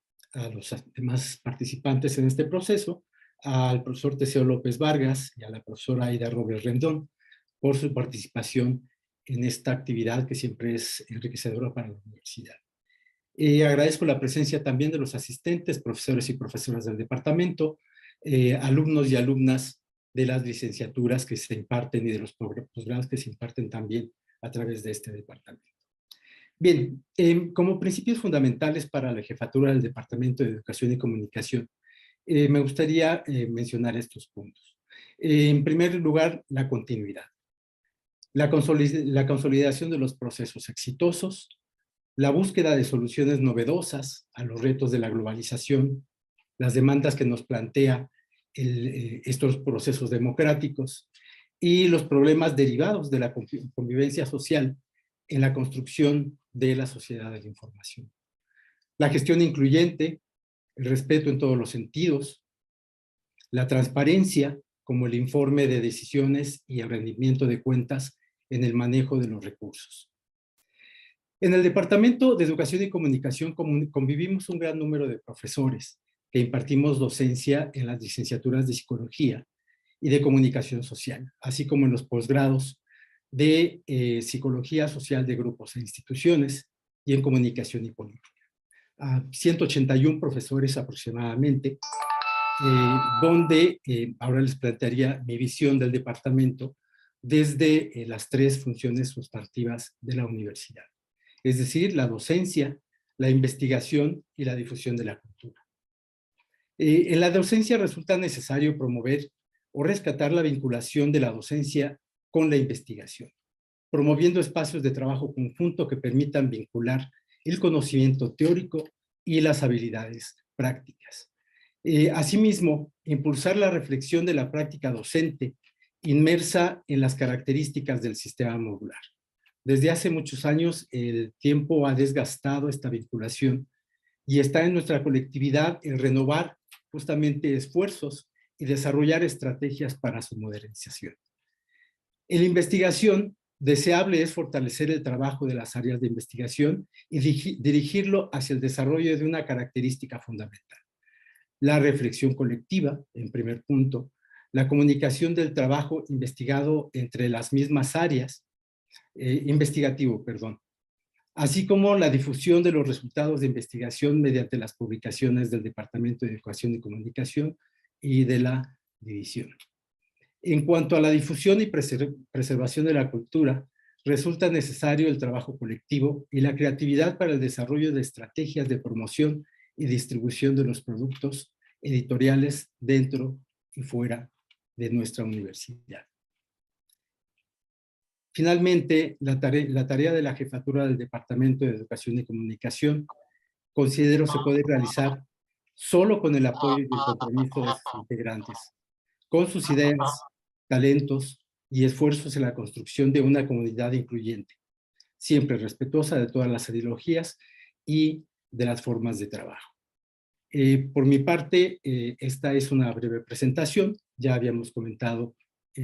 los demás participantes en este proceso, al profesor Teseo López Vargas y a la profesora Aida Robles Rendón, por su participación en esta actividad que siempre es enriquecedora para la universidad. Agradezco la presencia también de los asistentes, profesores y profesoras del departamento, alumnos y alumnas de las licenciaturas que se imparten y de los posgrados que se imparten también a través de este departamento. Bien, como principios fundamentales para la jefatura del Departamento de Educación y Comunicación, me gustaría mencionar estos puntos. En primer lugar, la continuidad. La consolidación de los procesos exitosos, la búsqueda de soluciones novedosas a los retos de la globalización, las demandas que nos plantea estos procesos democráticos y los problemas derivados de la convivencia social en la construcción de la sociedad de la información. La gestión incluyente, el respeto en todos los sentidos, la transparencia como el informe de decisiones y el rendimiento de cuentas en el manejo de los recursos. En el Departamento de Educación y Comunicación convivimos un gran número de profesores que impartimos docencia en las licenciaturas de Psicología y de Comunicación Social, así como en los posgrados de Psicología Social de Grupos e Instituciones y en Comunicación y Política. 181 profesores aproximadamente, donde ahora les plantearía mi visión del departamento desde las tres funciones sustantivas de la universidad. Es decir, la docencia, la investigación y la difusión de la cultura. En la docencia resulta necesario promover o rescatar la vinculación de la docencia con la investigación, promoviendo espacios de trabajo conjunto que permitan vincular el conocimiento teórico y las habilidades prácticas. Asimismo, impulsar la reflexión de la práctica docente inmersa en las características del sistema modular. Desde hace muchos años el tiempo ha desgastado esta vinculación y está en nuestra colectividad el renovar justamente esfuerzos y desarrollar estrategias para su modernización. En la investigación, deseable es fortalecer el trabajo de las áreas de investigación y dirigirlo hacia el desarrollo de una característica fundamental. La reflexión colectiva, en primer punto, la comunicación del trabajo investigado entre las mismas áreas, investigativo, así como la difusión de los resultados de investigación mediante las publicaciones del Departamento de Educación y Comunicación y de la división. En cuanto a la difusión y preservación de la cultura, resulta necesario el trabajo colectivo y la creatividad para el desarrollo de estrategias de promoción y distribución de los productos editoriales dentro y fuera de nuestra universidad. Finalmente, la tarea de la jefatura del Departamento de Educación y Comunicación considero se puede realizar solo con el apoyo y el compromiso de sus integrantes, con sus ideas, talentos y esfuerzos en la construcción de una comunidad incluyente, siempre respetuosa de todas las ideologías y de las formas de trabajo. Por mi parte, esta es una breve presentación. Ya habíamos comentado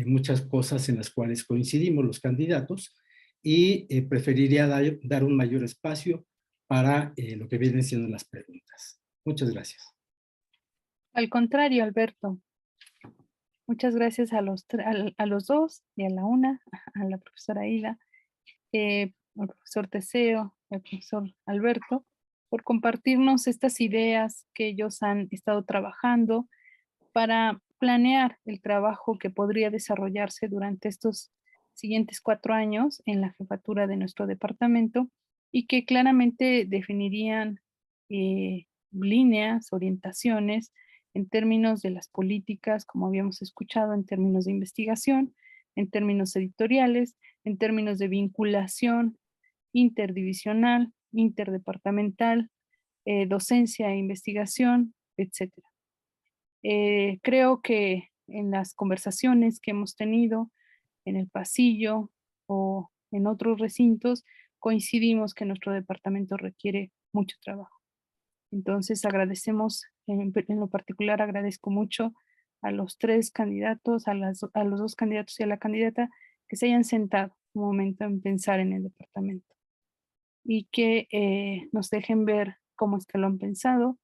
muchas cosas en las cuales coincidimos los candidatos y preferiría dar un mayor espacio para lo que vienen siendo las preguntas. Muchas gracias. Al contrario, Alberto. Muchas gracias a los dos y a la una, a la profesora Aida, al profesor Teseo, al profesor Alberto, por compartirnos estas ideas que ellos han estado trabajando para planear el trabajo que podría desarrollarse durante estos siguientes 4 años en la jefatura de nuestro departamento y que claramente definirían líneas, orientaciones en términos de las políticas, como habíamos escuchado, en términos de investigación, en términos editoriales, en términos de vinculación interdivisional, interdepartamental, docencia e investigación, etc. Creo que en las conversaciones que hemos tenido en el pasillo o en otros recintos, coincidimos que nuestro departamento requiere mucho trabajo. Entonces agradecemos, en lo particular agradezco mucho a los 3 candidatos, a los 2 candidatos y a la candidata que se hayan sentado un momento en pensar en el departamento y que nos dejen ver cómo es que lo han pensado,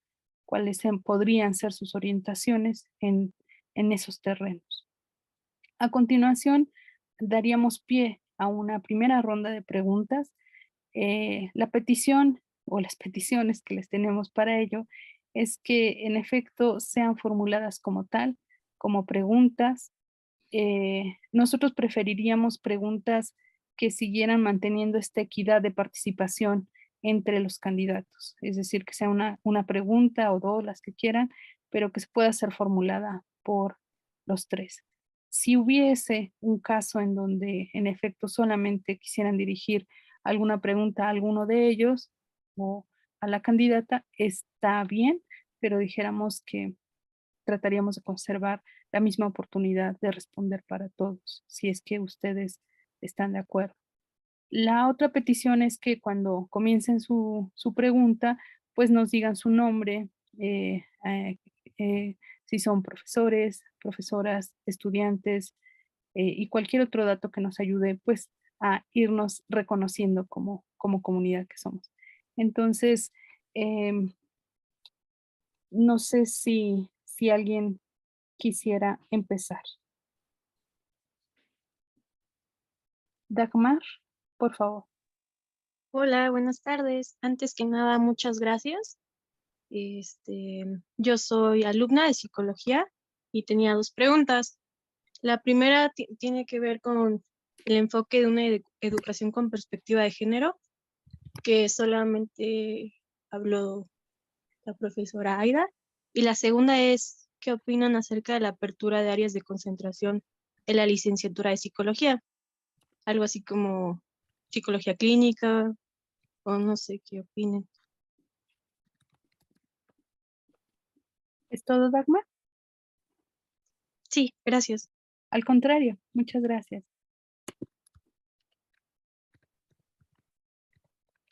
cuáles podrían ser sus orientaciones en esos terrenos. A continuación, daríamos pie a una primera ronda de preguntas. La petición o las peticiones que les tenemos para ello es que en efecto sean formuladas como tal, como preguntas. Nosotros preferiríamos preguntas que siguieran manteniendo esta equidad de participación entre los candidatos, es decir, que sea una pregunta o 2, las que quieran, pero que se pueda ser formulada por los 3. Si hubiese un caso en donde en efecto solamente quisieran dirigir alguna pregunta a alguno de ellos o a la candidata, está bien, pero dijéramos que trataríamos de conservar la misma oportunidad de responder para todos, si es que ustedes están de acuerdo. La otra petición es que cuando comiencen su pregunta, pues nos digan su nombre, si son profesores, profesoras, estudiantes y cualquier otro dato que nos ayude pues a irnos reconociendo como comunidad que somos. Entonces, no sé si alguien quisiera empezar. Dagmar, por favor. Hola, buenas tardes. Antes que nada, muchas gracias. Yo soy alumna de psicología y tenía 2 preguntas. La primera tiene que ver con el enfoque de una educación con perspectiva de género, que solamente habló la profesora Aida. Y la segunda es, ¿qué opinan acerca de la apertura de áreas de concentración en la licenciatura de psicología? Algo así como psicología clínica, o no sé qué opinen. ¿Es todo, Dagmar? Sí, gracias. Al contrario, muchas gracias.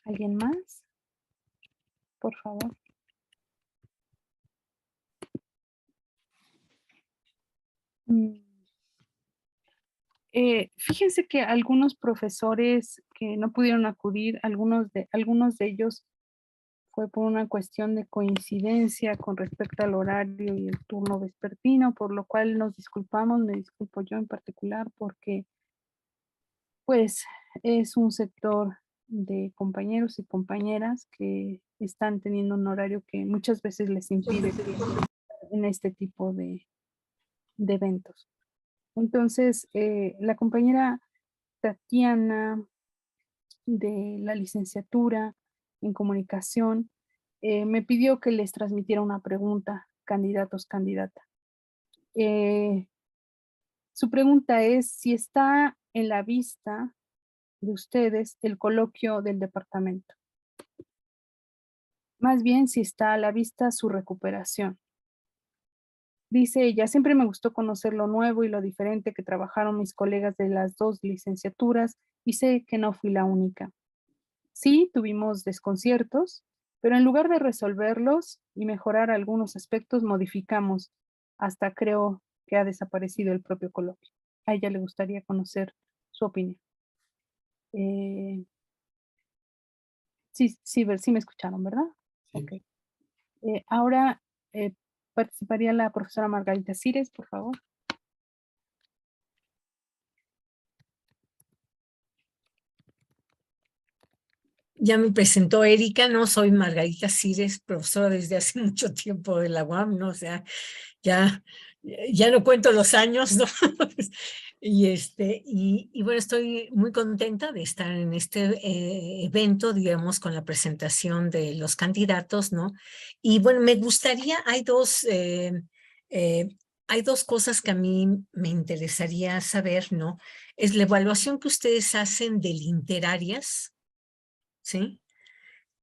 ¿Alguien más? Por favor. Fíjense que algunos profesores que no pudieron acudir, algunos de ellos fue por una cuestión de coincidencia con respecto al horario y el turno vespertino, por lo cual nos disculpamos, me disculpo yo en particular porque pues es un sector de compañeros y compañeras que están teniendo un horario que muchas veces les impide en este tipo de eventos. Entonces, la compañera Tatiana de la licenciatura en comunicación me pidió que les transmitiera una pregunta, candidatos, candidata. Su pregunta es si está en la vista de ustedes el coloquio del departamento. Más bien si está a la vista su recuperación. Dice ella, siempre me gustó conocer lo nuevo y lo diferente que trabajaron mis colegas de las 2 licenciaturas y sé que no fui la única. Sí, tuvimos desconciertos, pero en lugar de resolverlos y mejorar algunos aspectos, modificamos. Hasta creo que ha desaparecido el propio coloquio. A ella le gustaría conocer su opinión. Sí me escucharon, ¿verdad? Sí. Ok. Ahora participaría la profesora Margarita Cires, por favor. Ya me presentó Erika, no soy Margarita Cires, profesora desde hace mucho tiempo de la UAM, ¿no? O sea, ya no cuento los años, ¿no? Y bueno, estoy muy contenta de estar en este evento, digamos, con la presentación de los candidatos, ¿no? Y bueno, me gustaría, hay dos cosas que a mí me interesaría saber, ¿no? Es la evaluación que ustedes hacen del interarias, ¿sí?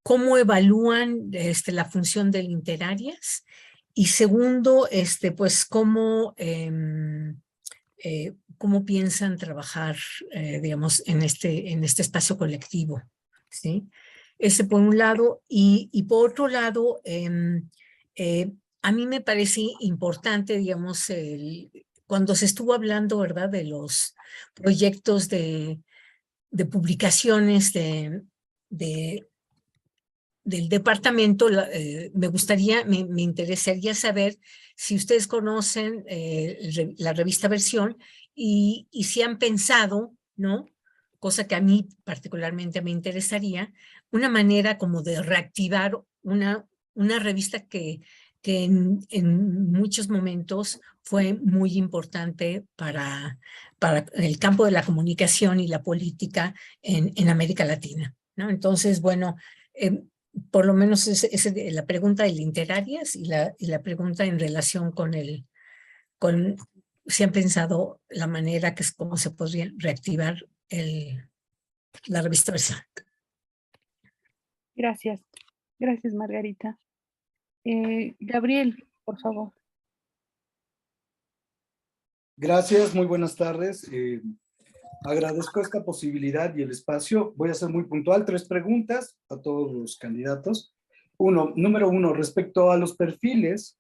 ¿Cómo evalúan la función del interarias? Y segundo, pues, cómo piensan trabajar, digamos, en este espacio colectivo, ¿sí? Ese por un lado. Y por otro lado, a mí me parece importante, digamos, cuando se estuvo hablando, ¿verdad?, de los proyectos de publicaciones del departamento, me interesaría saber si ustedes conocen la revista Versión y si han pensado, ¿no? Cosa que a mí particularmente me interesaría, una manera como de reactivar una revista que en muchos momentos fue muy importante para el campo de la comunicación y la política en América Latina, ¿no? Entonces, bueno, por lo menos es la pregunta de literarias y la pregunta en relación con si han pensado la manera que es cómo se podría reactivar la revista Versión. Gracias. Gracias, Margarita. Gabriel, por favor. Gracias, muy buenas tardes. Agradezco esta posibilidad y el espacio. Voy a ser muy puntual. 3 preguntas a todos los candidatos. Número uno, respecto a los perfiles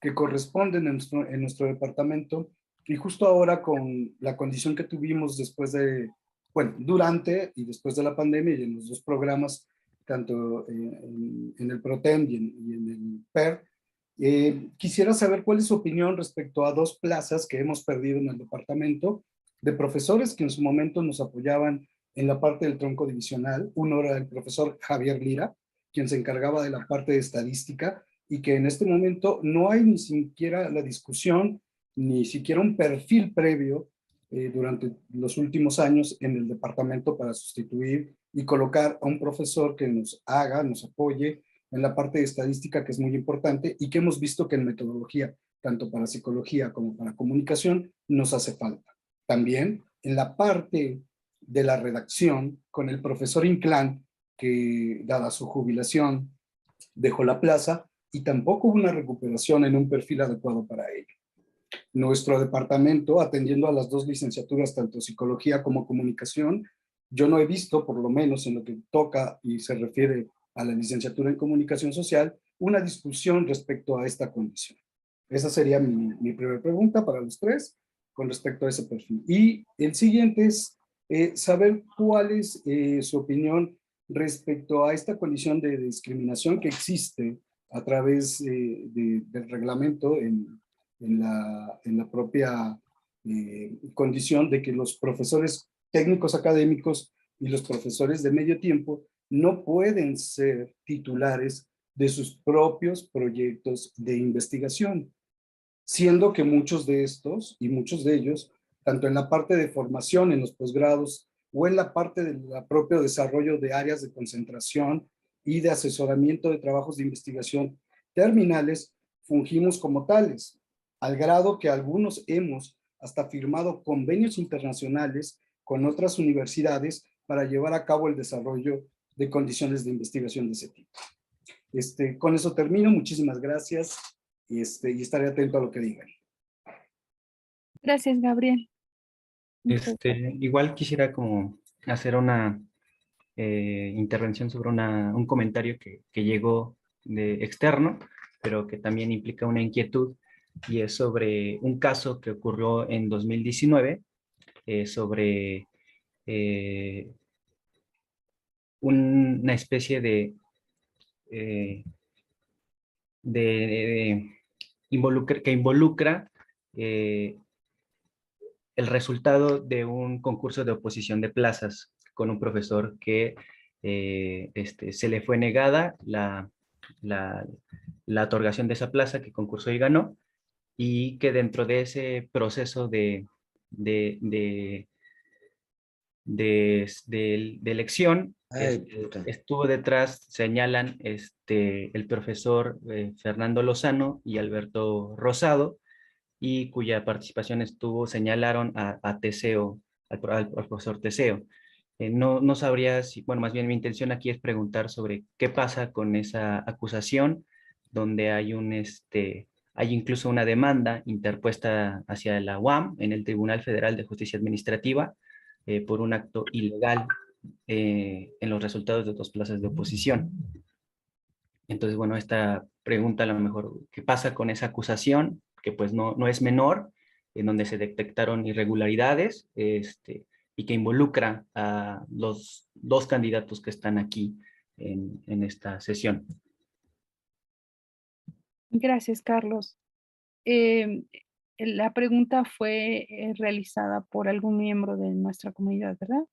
que corresponden en nuestro departamento, y justo ahora con la condición que tuvimos después de, bueno, durante y después de la pandemia y en los 2 programas, tanto en el PROTEM y en el PER, quisiera saber cuál es su opinión respecto a 2 plazas que hemos perdido en el departamento de profesores que en su momento nos apoyaban en la parte del tronco divisional. Uno era el profesor Javier Lira, quien se encargaba de la parte de estadística, y que en este momento no hay ni siquiera la discusión, ni siquiera un perfil previo durante los últimos años en el departamento para sustituir y colocar a un profesor que nos apoye en la parte de estadística, que es muy importante y que hemos visto que en metodología, tanto para psicología como para comunicación, nos hace falta. También en la parte de la redacción, con el profesor Inclán, que dada su jubilación dejó la plaza, y tampoco hubo una recuperación en un perfil adecuado para ello. Nuestro departamento, atendiendo a las 2 licenciaturas, tanto psicología como comunicación, yo no he visto, por lo menos en lo que toca y se refiere a la licenciatura en comunicación social, una discusión respecto a esta condición. Esa sería mi primera pregunta para los 3 con respecto a ese perfil. Y el siguiente es saber cuál es su opinión respecto a esta condición de discriminación que existe a través del reglamento en la propia condición de que los profesores técnicos académicos y los profesores de medio tiempo no pueden ser titulares de sus propios proyectos de investigación, siendo que muchos de estos y muchos de ellos, tanto en la parte de formación en los posgrados o en la parte del propio desarrollo de áreas de concentración y de asesoramiento de trabajos de investigación terminales, fungimos como tales, al grado que algunos hemos hasta firmado convenios internacionales con otras universidades para llevar a cabo el desarrollo de condiciones de investigación de ese tipo. Con eso termino. Muchísimas gracias y estaré atento a lo que digan. Gracias, Gabriel. Igual quisiera como hacer una intervención sobre un comentario que llegó de externo, pero que también implica una inquietud, y es sobre un caso que ocurrió en 2019 sobre una especie que involucra el resultado de un concurso de oposición de plazas con un profesor que se le fue negada la otorgación de esa plaza que concursó y ganó, y que dentro de ese proceso de de elección. Estuvo detrás, señalan, el profesor Fernando Lozano y Alberto Rosado, y cuya participación señalaron a Teseo, al profesor Teseo. No sabría si, bueno, más bien mi intención aquí es preguntar sobre qué pasa con esa acusación, donde hay hay incluso una demanda interpuesta hacia la UAM en el Tribunal Federal de Justicia Administrativa por un acto ilegal en los resultados de 2 plazas de oposición. Entonces, bueno, esta pregunta a lo mejor, ¿qué pasa con esa acusación? Que pues no es menor, en donde se detectaron irregularidades, y que involucra a los 2 candidatos que están aquí en esta sesión. Gracias, Carlos. La pregunta fue realizada por algún miembro de nuestra comunidad, ¿verdad?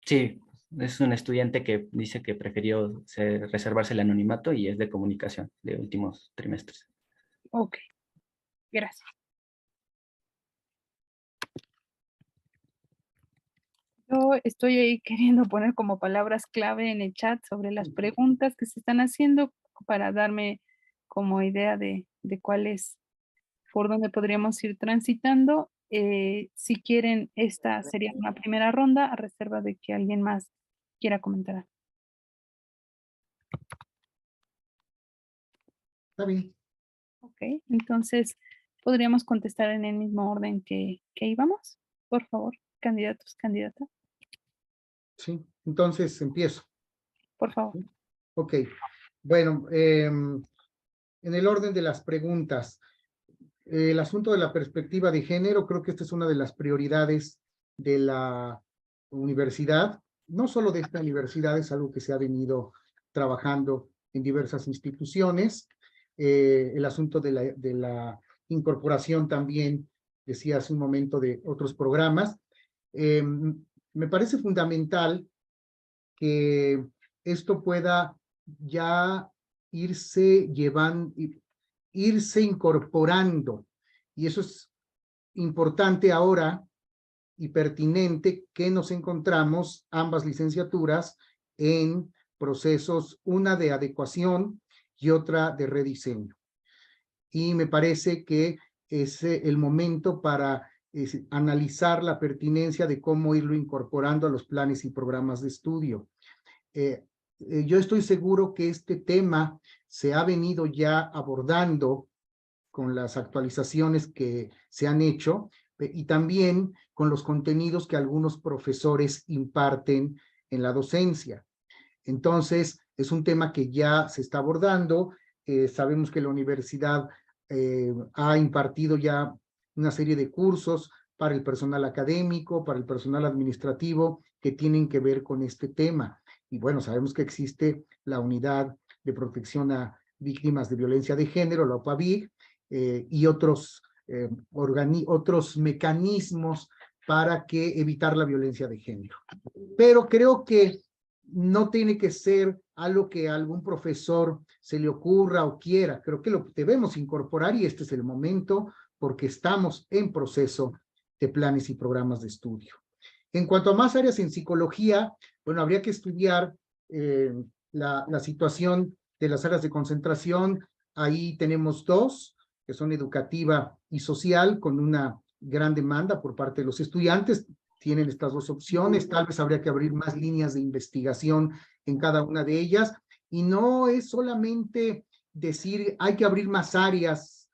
Sí, es un estudiante que dice que prefirió reservarse el anonimato y es de comunicación de últimos trimestres. Ok, gracias. Yo estoy ahí queriendo poner como palabras clave en el chat sobre las preguntas que se están haciendo para darme como idea de cuál es, por dónde podríamos ir transitando. Si quieren, esta sería una primera ronda a reserva de que alguien más quiera comentar. Está bien. Ok, entonces podríamos contestar en el mismo orden que íbamos. Por favor, candidatos, candidata. Sí, entonces empiezo. Por favor. Ok, bueno, en el orden de las preguntas, el asunto de la perspectiva de género, creo que esta es una de las prioridades de la universidad, no solo de esta universidad, es algo que se ha venido trabajando en diversas instituciones. El asunto de la incorporación también, decía hace un momento, de otros programas. Me parece fundamental que esto pueda ya irse llevando, irse incorporando, y eso es importante ahora y pertinente que nos encontramos ambas licenciaturas en procesos, una de adecuación y otra de rediseño. Y me parece que es el momento para analizar la pertinencia de cómo irlo incorporando a los planes y programas de estudio. Yo estoy seguro que este tema se ha venido ya abordando con las actualizaciones que se han hecho y también con los contenidos que algunos profesores imparten en la docencia. Entonces, es un tema que ya se está abordando. Sabemos que la universidad ha impartido ya una serie de cursos para el personal académico, para el personal administrativo, que tienen que ver con este tema. Y bueno, sabemos que existe la Unidad de Protección a Víctimas de Violencia de Género, la UPAVIG, y otros mecanismos para evitar la violencia de género. Pero creo que no tiene que ser algo que a algún profesor se le ocurra o quiera. Creo que lo debemos incorporar y este es el momento porque estamos en proceso de planes y programas de estudio. En cuanto a más áreas en psicología, bueno, habría que estudiar la situación de las áreas de concentración. Ahí tenemos 2, que son educativa y social, con una gran demanda por parte de los estudiantes. Tienen estas 2 opciones, tal vez habría que abrir más líneas de investigación en cada una de ellas, y no es solamente decir hay que abrir más áreas,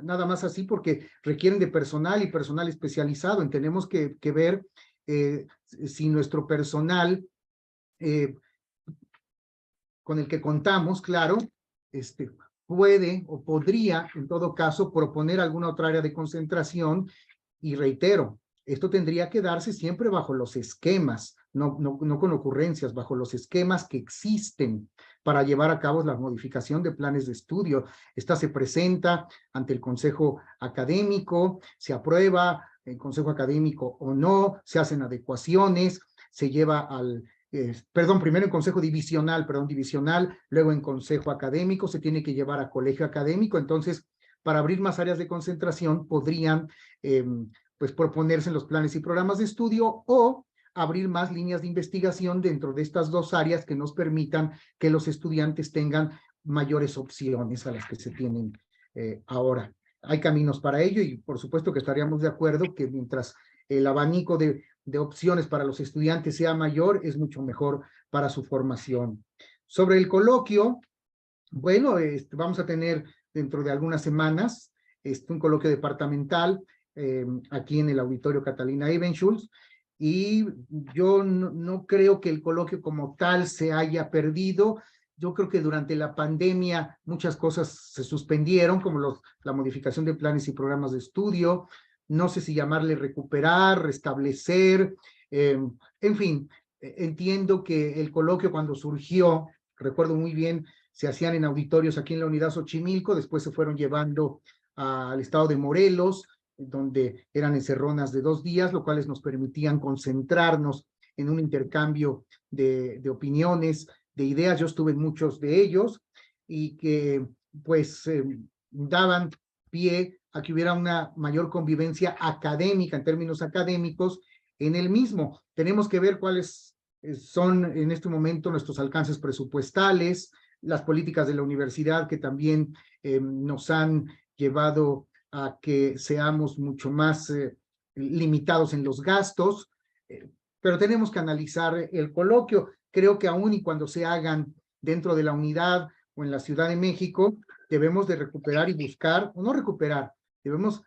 nada más así, porque requieren de personal y personal especializado, y tenemos que ver si nuestro personal con el que contamos, claro, puede o podría, en todo caso, proponer alguna otra área de concentración, y reitero, esto tendría que darse siempre bajo los esquemas, no con ocurrencias, bajo los esquemas que existen para llevar a cabo la modificación de planes de estudio. Esta se presenta ante el Consejo Académico, se aprueba el Consejo Académico o no, se hacen adecuaciones, se lleva al primero en Consejo Divisional, luego en Consejo Académico, se tiene que llevar a Colegio Académico. Entonces, para abrir más áreas de concentración, podrían pues proponerse en los planes y programas de estudio o abrir más líneas de investigación dentro de estas dos áreas que nos permitan que los estudiantes tengan mayores opciones a las que se tienen ahora. Hay caminos para ello y por supuesto que estaríamos de acuerdo que mientras el abanico de opciones para los estudiantes sea mayor, es mucho mejor para su formación. Sobre el coloquio, bueno, vamos a tener dentro de algunas semanas un coloquio departamental aquí en el Auditorio Catalina Evenschulz, y yo no creo que el coloquio como tal se haya perdido. Yo creo que durante la pandemia muchas cosas se suspendieron, como la modificación de planes y programas de estudio. No sé si llamarle recuperar, restablecer, en fin, entiendo que el coloquio cuando surgió, recuerdo muy bien, se hacían en auditorios aquí en la Unidad Xochimilco, después se fueron llevando al estado de Morelos, donde eran encerronas de 2 días, lo cual nos permitían concentrarnos en un intercambio de opiniones, de ideas. Yo estuve en muchos de ellos y que pues daban pie a que hubiera una mayor convivencia académica, en términos académicos, en el mismo. Tenemos que ver cuáles son en este momento nuestros alcances presupuestales, las políticas de la universidad que también nos han llevado a que seamos mucho más limitados en los gastos, pero tenemos que analizar el coloquio. Creo que aún y cuando se hagan dentro de la unidad o en la Ciudad de México, debemos de recuperar y buscar, o no recuperar, debemos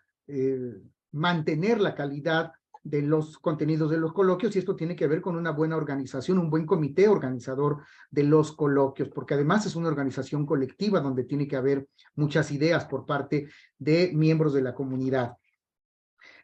mantener la calidad de los contenidos de los coloquios, y esto tiene que ver con una buena organización, un buen comité organizador de los coloquios, porque además es una organización colectiva donde tiene que haber muchas ideas por parte de miembros de la comunidad.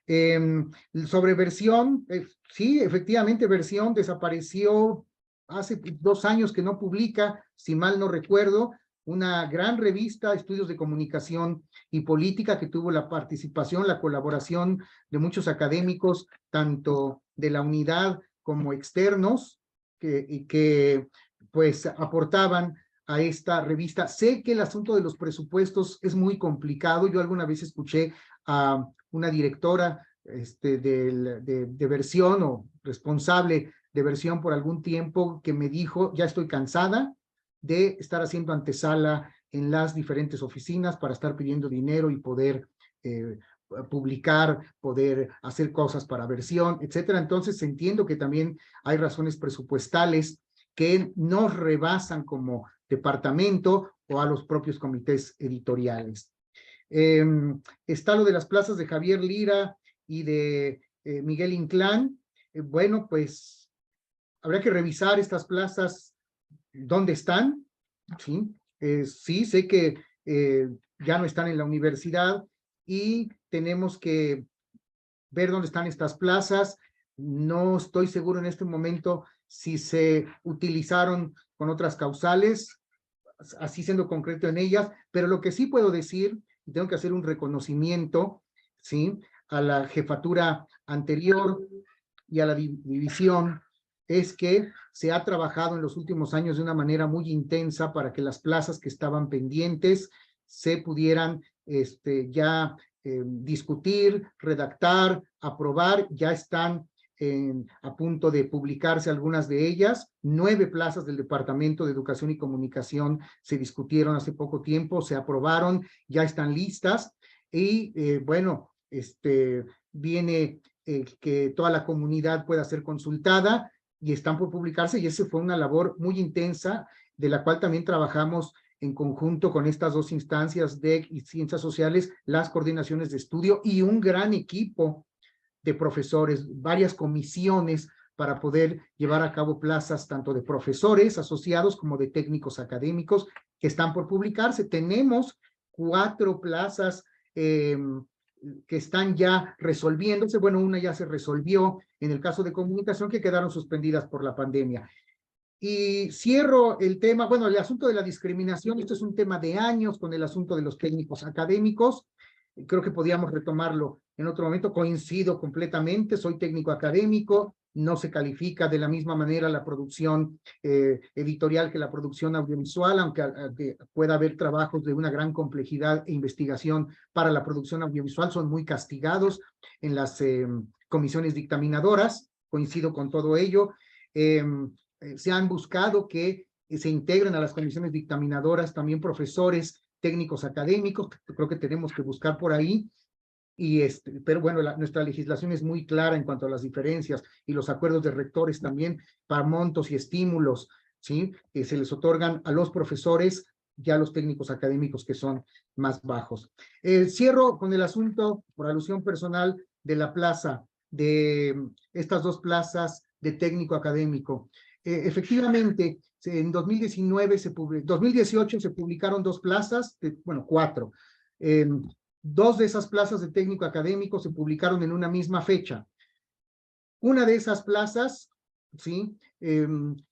Sobre Versión, sí, efectivamente Versión desapareció hace 2 años que no publica, si mal no recuerdo, una gran revista, Estudios de Comunicación y Política, que tuvo la participación, la colaboración de muchos académicos, tanto de la unidad como externos, que pues aportaban a esta revista. Sé que el asunto de los presupuestos es muy complicado. Yo alguna vez escuché a una directora de Versión o responsable de Versión por algún tiempo que me dijo: ya estoy cansada de estar haciendo antesala en las diferentes oficinas para estar pidiendo dinero y poder publicar, poder hacer cosas para Versión, etcétera. Entonces entiendo que también hay razones presupuestales que nos rebasan como departamento o a los propios comités editoriales. Está lo de las plazas de Javier Lira y de Miguel Inclán. Bueno, pues habrá que revisar estas plazas. ¿Dónde están? Sí, sí, sé que ya no están en la universidad y tenemos que ver dónde están estas plazas. No estoy seguro en este momento si se utilizaron con otras causales, así siendo concreto en ellas, pero lo que sí puedo decir, y tengo que hacer un reconocimiento, ¿sí?, a la jefatura anterior y a la división, es que se ha trabajado en los últimos años de una manera muy intensa para que las plazas que estaban pendientes se pudieran ya discutir, redactar, aprobar. Ya están a punto de publicarse algunas de ellas. 9 plazas del Departamento de Educación y Comunicación se discutieron hace poco tiempo, se aprobaron, ya están listas y bueno, viene que toda la comunidad pueda ser consultada y están por publicarse, y esa fue una labor muy intensa de la cual también trabajamos en conjunto con estas 2 instancias, DEC y Ciencias Sociales, las coordinaciones de estudio y un gran equipo de profesores, varias comisiones para poder llevar a cabo plazas tanto de profesores asociados como de técnicos académicos que están por publicarse. Tenemos 4 plazas que están ya resolviéndose. Bueno, una ya se resolvió en el caso de comunicación, que quedaron suspendidas por la pandemia. Y cierro el tema, bueno, el asunto de la discriminación. Esto es un tema de años con el asunto de los técnicos académicos. Creo que podíamos retomarlo en otro momento. Coincido completamente, soy técnico académico no se califica de la misma manera la producción editorial que la producción audiovisual, aunque pueda haber trabajos de una gran complejidad e investigación para la producción audiovisual, son muy castigados en las comisiones dictaminadoras, coincido con todo ello. Se han buscado que se integren a las comisiones dictaminadoras también profesores, técnicos académicos, creo que tenemos que buscar por ahí. Pero bueno, nuestra legislación es muy clara en cuanto a las diferencias y los acuerdos de rectores también para montos y estímulos, ¿sí? Que se les otorgan a los profesores y a los técnicos académicos que son más bajos. Cierro con el asunto, por alusión personal, de la plaza, de estas dos plazas de técnico académico. Efectivamente, en 2018 se publicaron dos plazas, bueno, 4. Dos de esas plazas de técnico académico se publicaron en una misma fecha. Una de esas plazas, ¿sí? Un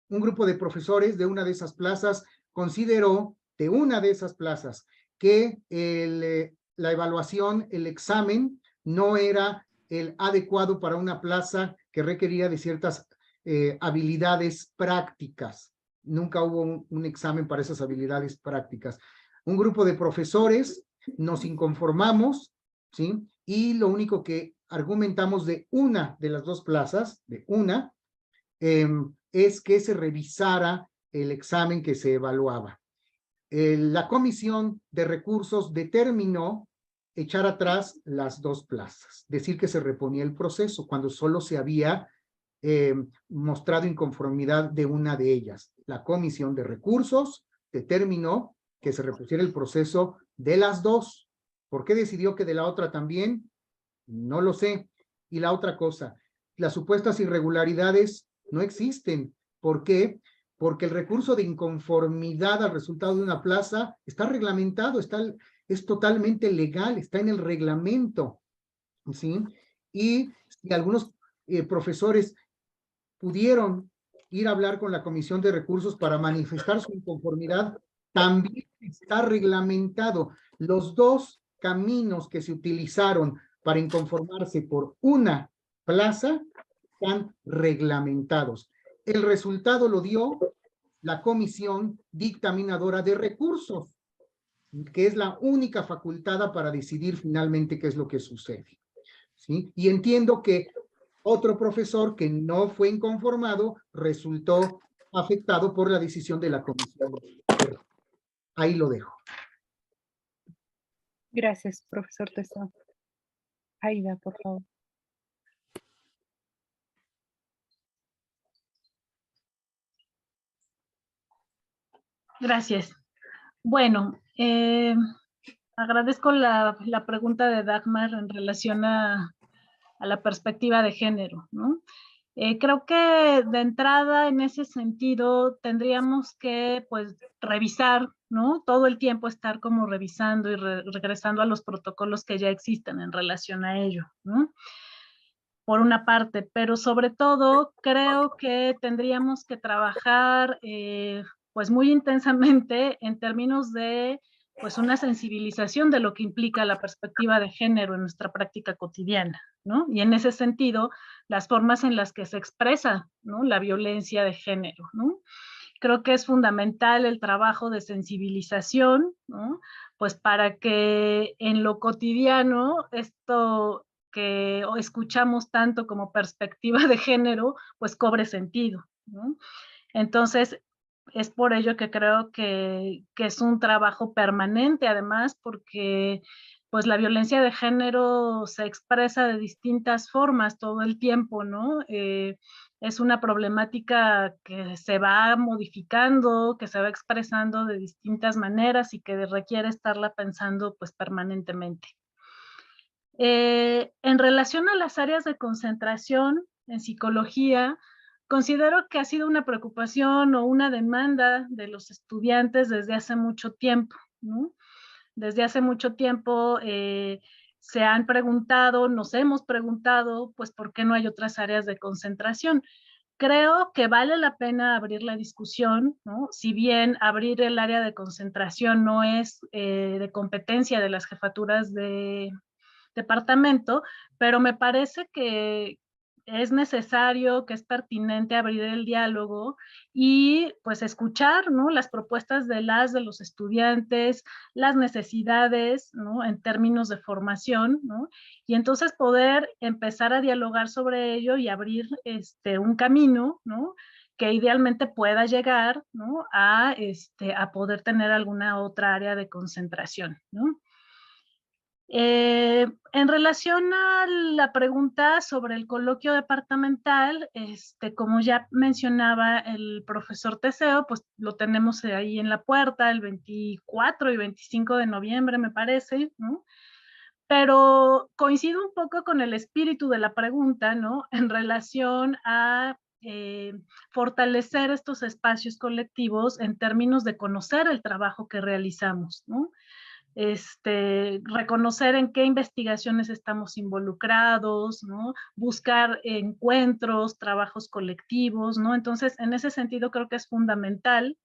grupo de profesores de una de esas plazas consideró, de una de esas plazas, que la evaluación, el examen, no era el adecuado para una plaza que requería de ciertas habilidades prácticas. Nunca hubo un examen para esas habilidades prácticas. Un grupo de profesores nos inconformamos, ¿sí? Y lo único que argumentamos de una de las dos plazas, es que se revisara el examen que se evaluaba. La comisión de recursos determinó echar atrás las dos plazas, decir que se reponía el proceso cuando solo se había mostrado inconformidad de una de ellas. La comisión de recursos determinó que se repusiera el proceso de las dos. ¿Por qué decidió que de la otra también? No lo sé. Y la otra cosa, las supuestas irregularidades no existen. ¿Por qué? Porque el recurso de inconformidad al resultado de una plaza está reglamentado, es totalmente legal, está en el reglamento, ¿sí? Y si algunos profesores pudieron ir a hablar con la Comisión de Recursos para manifestar su inconformidad, también está reglamentado. Los dos caminos que se utilizaron para inconformarse por una plaza están reglamentados. El resultado lo dio la Comisión Dictaminadora de Recursos, que es la única facultada para decidir finalmente qué es lo que sucede, ¿sí? Y entiendo que otro profesor que no fue inconformado resultó afectado por la decisión de la comisión. Ahí lo dejo. Gracias, profesor Tesoro. Aida, por favor. Gracias. Bueno, agradezco la pregunta de Dagmar en relación a la perspectiva de género, ¿no? Creo que de entrada en ese sentido tendríamos que pues revisar, ¿no? Todo el tiempo estar como revisando y regresando a los protocolos que ya existen en relación a ello, ¿no? Por una parte, pero sobre todo creo que tendríamos que trabajar pues muy intensamente en términos de pues una sensibilización de lo que implica la perspectiva de género en nuestra práctica cotidiana, ¿no? Y en ese sentido, las formas en las que se expresa, ¿no? La violencia de género, ¿no? Creo que es fundamental el trabajo de sensibilización, ¿no? Pues para que en lo cotidiano esto que escuchamos tanto como perspectiva de género, pues cobre sentido, ¿no? Entonces, es por ello que creo que es un trabajo permanente, además, porque pues la violencia de género se expresa de distintas formas todo el tiempo, ¿no? Es una problemática que se va modificando, que se va expresando de distintas maneras y que requiere estarla pensando pues permanentemente. En relación a las áreas de concentración en psicología, considero que ha sido una preocupación o una demanda de los estudiantes desde hace mucho tiempo, ¿no? Desde hace mucho tiempo se han preguntado, nos hemos preguntado, pues, ¿por qué no hay otras áreas de concentración? Creo que vale la pena abrir la discusión, ¿no? Si bien abrir el área de concentración no es de competencia de las jefaturas de departamento, pero me parece que es necesario, que es pertinente abrir el diálogo y pues escuchar, ¿no?, las propuestas de los estudiantes, las necesidades, ¿no?, en términos de formación, ¿no?, y entonces poder empezar a dialogar sobre ello y abrir un camino, ¿no?, que idealmente pueda llegar, ¿no?, a poder tener alguna otra área de concentración, ¿no? En relación a la pregunta sobre el coloquio departamental, como ya mencionaba el profesor Teseo, pues lo tenemos ahí en la puerta el 24 y 25 de noviembre, me parece, ¿no? Pero coincido un poco con el espíritu de la pregunta, ¿no? En relación a fortalecer estos espacios colectivos en términos de conocer el trabajo que realizamos, ¿no? Reconocer en qué investigaciones estamos involucrados, ¿no? Buscar encuentros, trabajos colectivos, ¿no? Entonces, en ese sentido, creo que es fundamental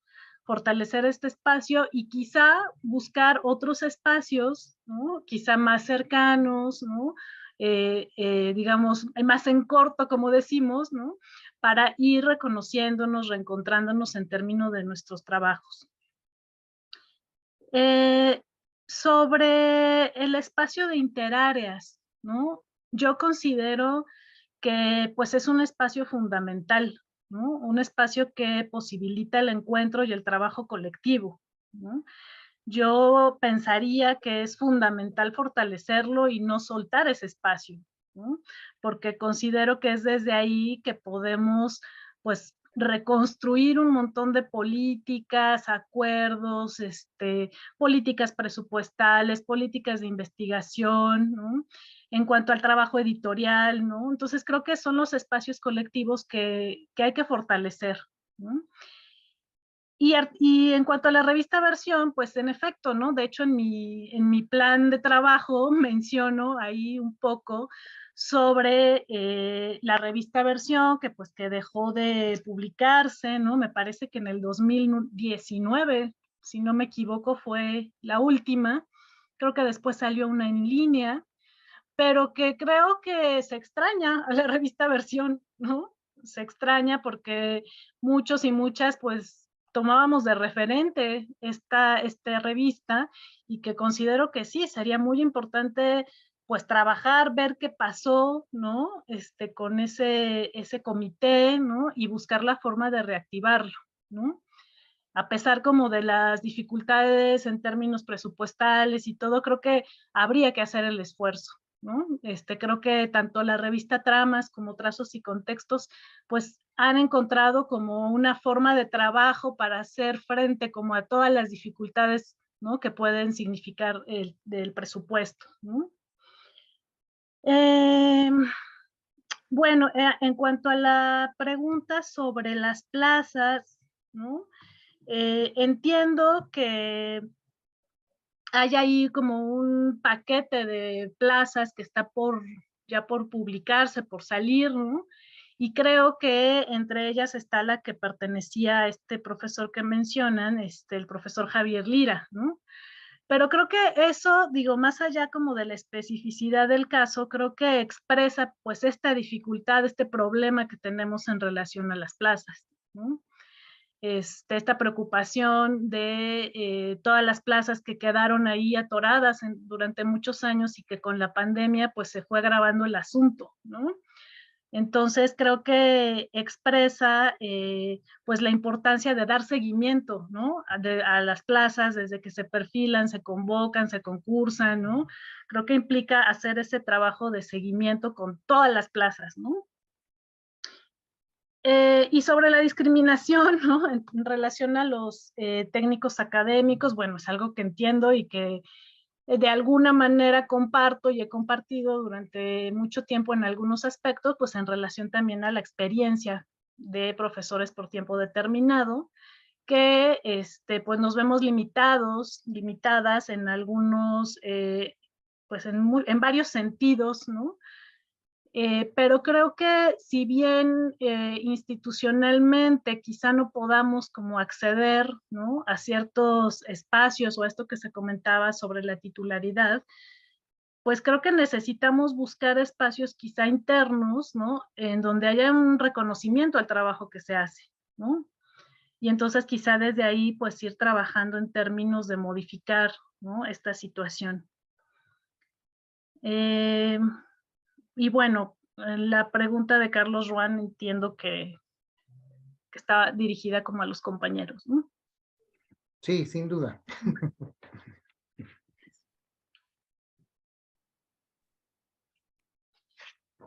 fortalecer este espacio y quizá buscar otros espacios, ¿no?, quizá más cercanos, ¿no?, digamos, más en corto, como decimos, ¿no?, para ir reconociéndonos, reencontrándonos en términos de nuestros trabajos. Sobre el espacio de interáreas, ¿no? Yo considero que pues es un espacio fundamental, ¿no? Un espacio que posibilita el encuentro y el trabajo colectivo, ¿no? Yo pensaría que es fundamental fortalecerlo y no soltar ese espacio, ¿no? Porque considero que es desde ahí que podemos, pues, reconstruir un montón de políticas, acuerdos, políticas presupuestales, políticas de investigación, ¿no? En cuanto al trabajo editorial, ¿no? Entonces creo que son los espacios colectivos que hay que fortalecer, ¿no? Y en cuanto a la revista Versión, pues en efecto, ¿no? De hecho, en mi plan de trabajo menciono ahí un poco sobre la revista Versión, que pues que dejó de publicarse, ¿no? Me parece que en el 2019, si no me equivoco, fue la última. Creo que después salió una en línea, pero que creo que se extraña a la revista Versión, ¿no? Se extraña porque muchos y muchas, pues, tomábamos de referente esta revista y que considero que sí, sería muy importante, pues, trabajar, ver qué pasó, ¿no? Con ese comité, ¿no? Y buscar la forma de reactivarlo, ¿no? A pesar como de las dificultades en términos presupuestales y todo, creo que habría que hacer el esfuerzo, ¿no? Creo que tanto la revista Tramas como Trazos y Contextos, pues han encontrado como una forma de trabajo para hacer frente como a todas las dificultades, ¿no?, que pueden significar del presupuesto, ¿no? Bueno, en cuanto a la pregunta sobre las plazas, ¿no? Entiendo que hay ahí como un paquete de plazas que está ya por publicarse, por salir, ¿no? Y creo que entre ellas está la que pertenecía a este profesor que mencionan, el profesor Javier Lira, ¿no? Pero creo que eso, digo, más allá como de la especificidad del caso, creo que expresa pues esta dificultad, este problema que tenemos en relación a las plazas, ¿no? Esta preocupación de todas las plazas que quedaron ahí atoradas durante muchos años y que con la pandemia pues se fue agravando el asunto, ¿no? Entonces creo que expresa pues la importancia de dar seguimiento, ¿no? A las plazas desde que se perfilan, se convocan, se concursan, ¿no? Creo que implica hacer ese trabajo de seguimiento con todas las plazas, ¿no? Y sobre la discriminación, ¿no?, en relación a los técnicos académicos, bueno, es algo que entiendo y que de alguna manera comparto y he compartido durante mucho tiempo en algunos aspectos, pues en relación también a la experiencia de profesores por tiempo determinado, que pues nos vemos limitadas en algunos, pues en varios sentidos, ¿no? Pero creo que si bien institucionalmente quizá no podamos como acceder, ¿no?, a ciertos espacios o a esto que se comentaba sobre la titularidad, pues creo que necesitamos buscar espacios quizá internos, ¿no? En donde haya un reconocimiento al trabajo que se hace, ¿no? Y entonces quizá desde ahí pues ir trabajando en términos de modificar, ¿no?, esta situación. Y bueno, la pregunta de Carlos Ruán entiendo que está dirigida como a los compañeros, ¿no? Sí, sin duda.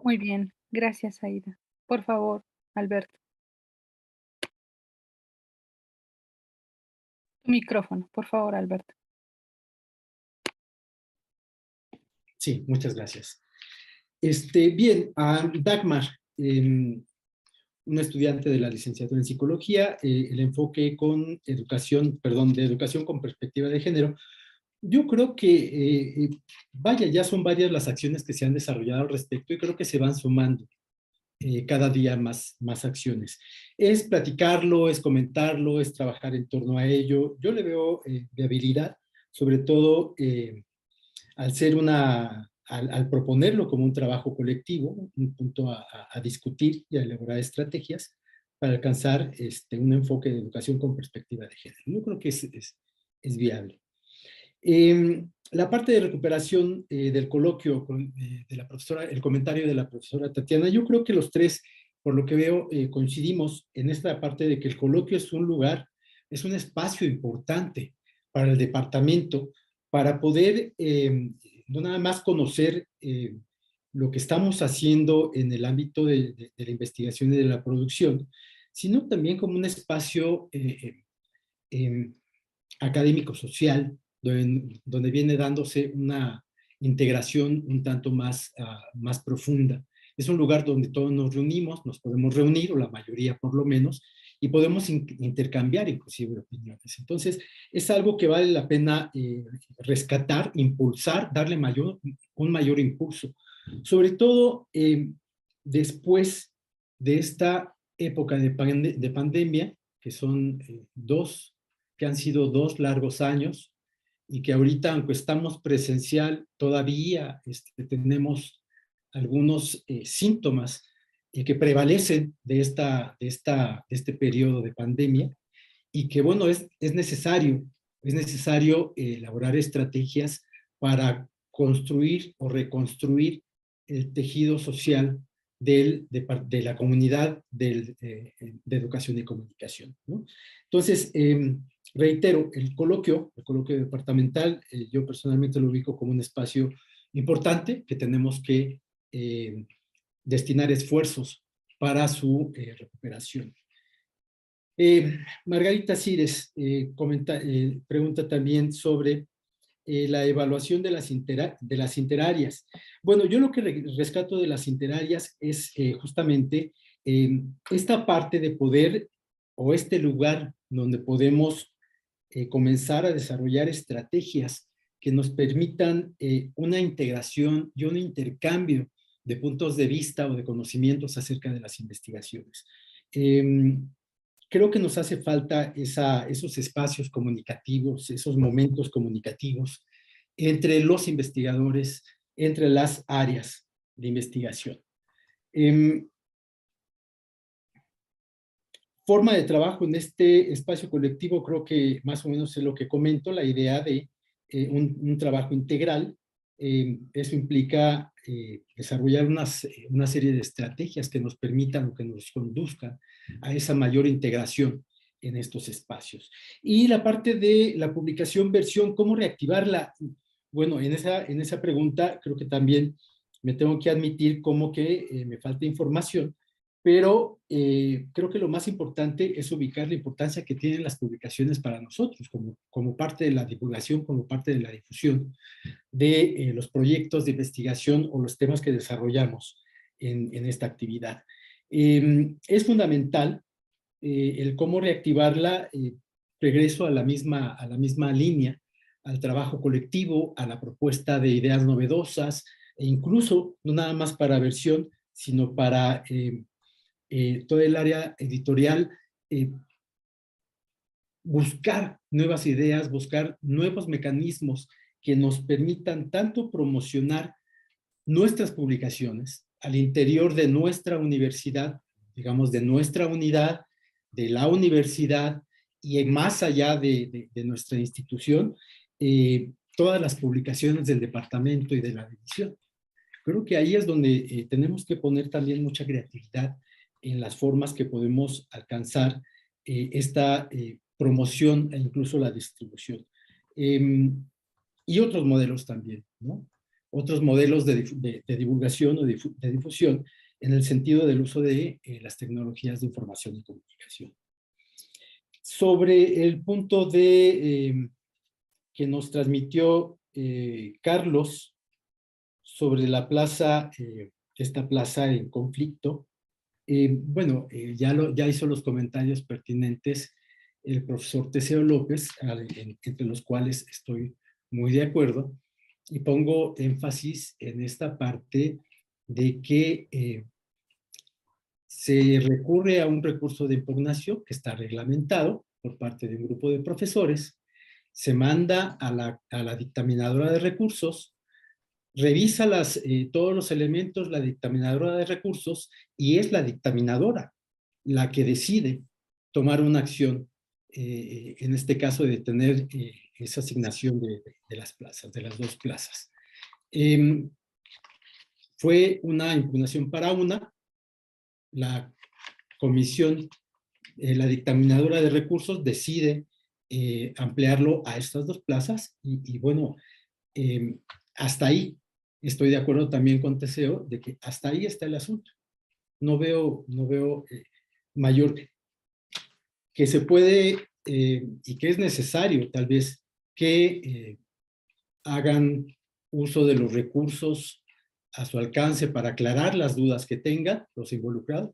Muy bien, gracias, Aida. Por favor, Alberto. Tu micrófono, por favor, Alberto. Sí, muchas gracias. Bien, a Dagmar, una estudiante de la licenciatura en psicología, el enfoque con educación, perdón, de educación con perspectiva de género. Yo creo que, vaya, ya son varias las acciones que se han desarrollado al respecto y creo que se van sumando cada día más acciones. Es platicarlo, es comentarlo, es trabajar en torno a ello. Yo le veo viabilidad, sobre todo al ser al proponerlo como un trabajo colectivo, un punto a discutir y a elaborar estrategias para alcanzar un enfoque de educación con perspectiva de género. Yo creo que es viable. La parte de recuperación del coloquio de la profesora, el comentario de la profesora Tatiana, yo creo que los tres, por lo que veo, coincidimos en esta parte de que el coloquio es un lugar, es un espacio importante para el departamento, para poder no nada más conocer lo que estamos haciendo en el ámbito de la investigación y de la producción, sino también como un espacio académico-social, donde viene dándose una integración un tanto más profunda. Es un lugar donde todos nos reunimos, nos podemos reunir, o la mayoría por lo menos, y podemos intercambiar inclusive opiniones. Entonces, es algo que vale la pena rescatar, impulsar, darle un mayor impulso. Sobre todo después de esta época de pandemia, que son que han sido 2 largos años, y que ahorita, aunque estamos presencial, todavía tenemos algunos síntomas que prevalecen de este periodo de pandemia, y que, bueno, es necesario elaborar estrategias para construir o reconstruir el tejido social de la comunidad de educación y comunicación, ¿no? Entonces, reitero, el coloquio departamental, yo personalmente lo ubico como un espacio importante que tenemos que destinar esfuerzos para su recuperación. Margarita Cires pregunta también sobre la evaluación de las interáreas. Bueno, yo lo que rescato de las interáreas es justamente esta parte de poder, o este lugar donde podemos comenzar a desarrollar estrategias que nos permitan una integración y un intercambio de puntos de vista o de conocimientos acerca de las investigaciones. Creo que nos hace falta esos espacios comunicativos, esos momentos comunicativos entre los investigadores, entre las áreas de investigación. Forma de trabajo en este espacio colectivo, creo que más o menos es lo que comento, la idea de un trabajo integral. Eso implica desarrollar una serie de estrategias que nos permitan o que nos conduzcan a esa mayor integración en estos espacios. Y la parte de la publicación versión, ¿cómo reactivarla? Bueno, en esa pregunta creo que también me tengo que admitir como que me falta información, pero creo que lo más importante es ubicar la importancia que tienen las publicaciones para nosotros, como parte de la divulgación, como parte de la difusión de los proyectos de investigación o los temas que desarrollamos en esta actividad. Es fundamental el cómo reactivarla. Regreso a la misma línea, al trabajo colectivo, a la propuesta de ideas novedosas, e incluso no nada más para versión, sino para todo el área editorial, buscar nuevas ideas, buscar nuevos mecanismos que nos permitan tanto promocionar nuestras publicaciones al interior de nuestra universidad, digamos, de nuestra unidad, de la universidad y más allá de nuestra institución, todas las publicaciones del departamento y de la división. Creo que ahí es donde tenemos que poner también mucha creatividad en las formas que podemos alcanzar esta promoción e incluso la distribución. Y otros modelos también, ¿no? Otros modelos de divulgación o de difusión en el sentido del uso de las tecnologías de información y comunicación. Sobre el punto de que nos transmitió Carlos sobre la plaza, esta plaza en conflicto, bueno, ya hizo los comentarios pertinentes el profesor Teseo López, entre los cuales estoy muy de acuerdo, y pongo énfasis en esta parte de que se recurre a un recurso de impugnación que está reglamentado por parte de un grupo de profesores, se manda a la dictaminadora de recursos, revisa todos los elementos la dictaminadora de recursos y es la dictaminadora la que decide tomar una acción, en este caso de tener esa asignación de las plazas, de las 2 plazas. Fue una impugnación para una, la comisión, la dictaminadora de recursos decide ampliarlo a estas 2 plazas y bueno, hasta ahí estoy de acuerdo también con Teseo de que hasta ahí está el asunto. No veo mayor que se puede y que es necesario tal vez que hagan uso de los recursos a su alcance para aclarar las dudas que tengan los involucrados.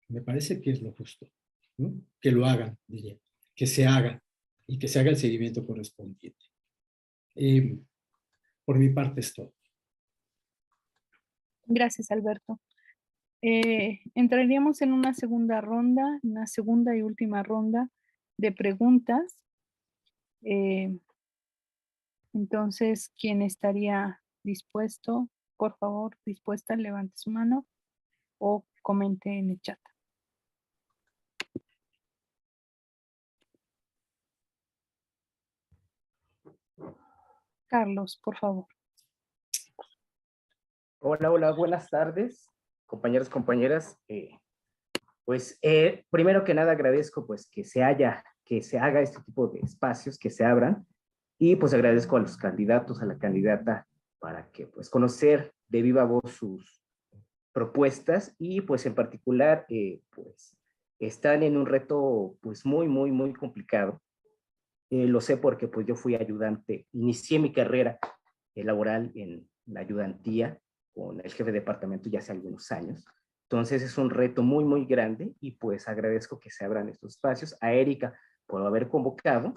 Me parece que es lo justo, ¿no? Que lo hagan, diría, que se haga y que se haga el seguimiento correspondiente. Por mi parte es todo. Gracias, Alberto. Entraríamos en una segunda ronda, una segunda y última ronda de preguntas. Entonces, ¿quién estaría dispuesto? Por favor, dispuesta, levante su mano o comente en el chat. Carlos, por favor. Hola, hola, buenas tardes, compañeros, compañeras. Primero que nada agradezco pues que se haga este tipo de espacios, que se abran, y pues agradezco a los candidatos, a la candidata, para que pues conocer de viva voz sus propuestas, y pues en particular pues están en un reto pues muy complicado. Lo sé porque pues yo fui ayudante, inicié mi carrera laboral en la ayudantía con el jefe de departamento ya hace algunos años. Entonces es un reto muy grande, y pues agradezco que se abran estos espacios, a Erika por haber convocado,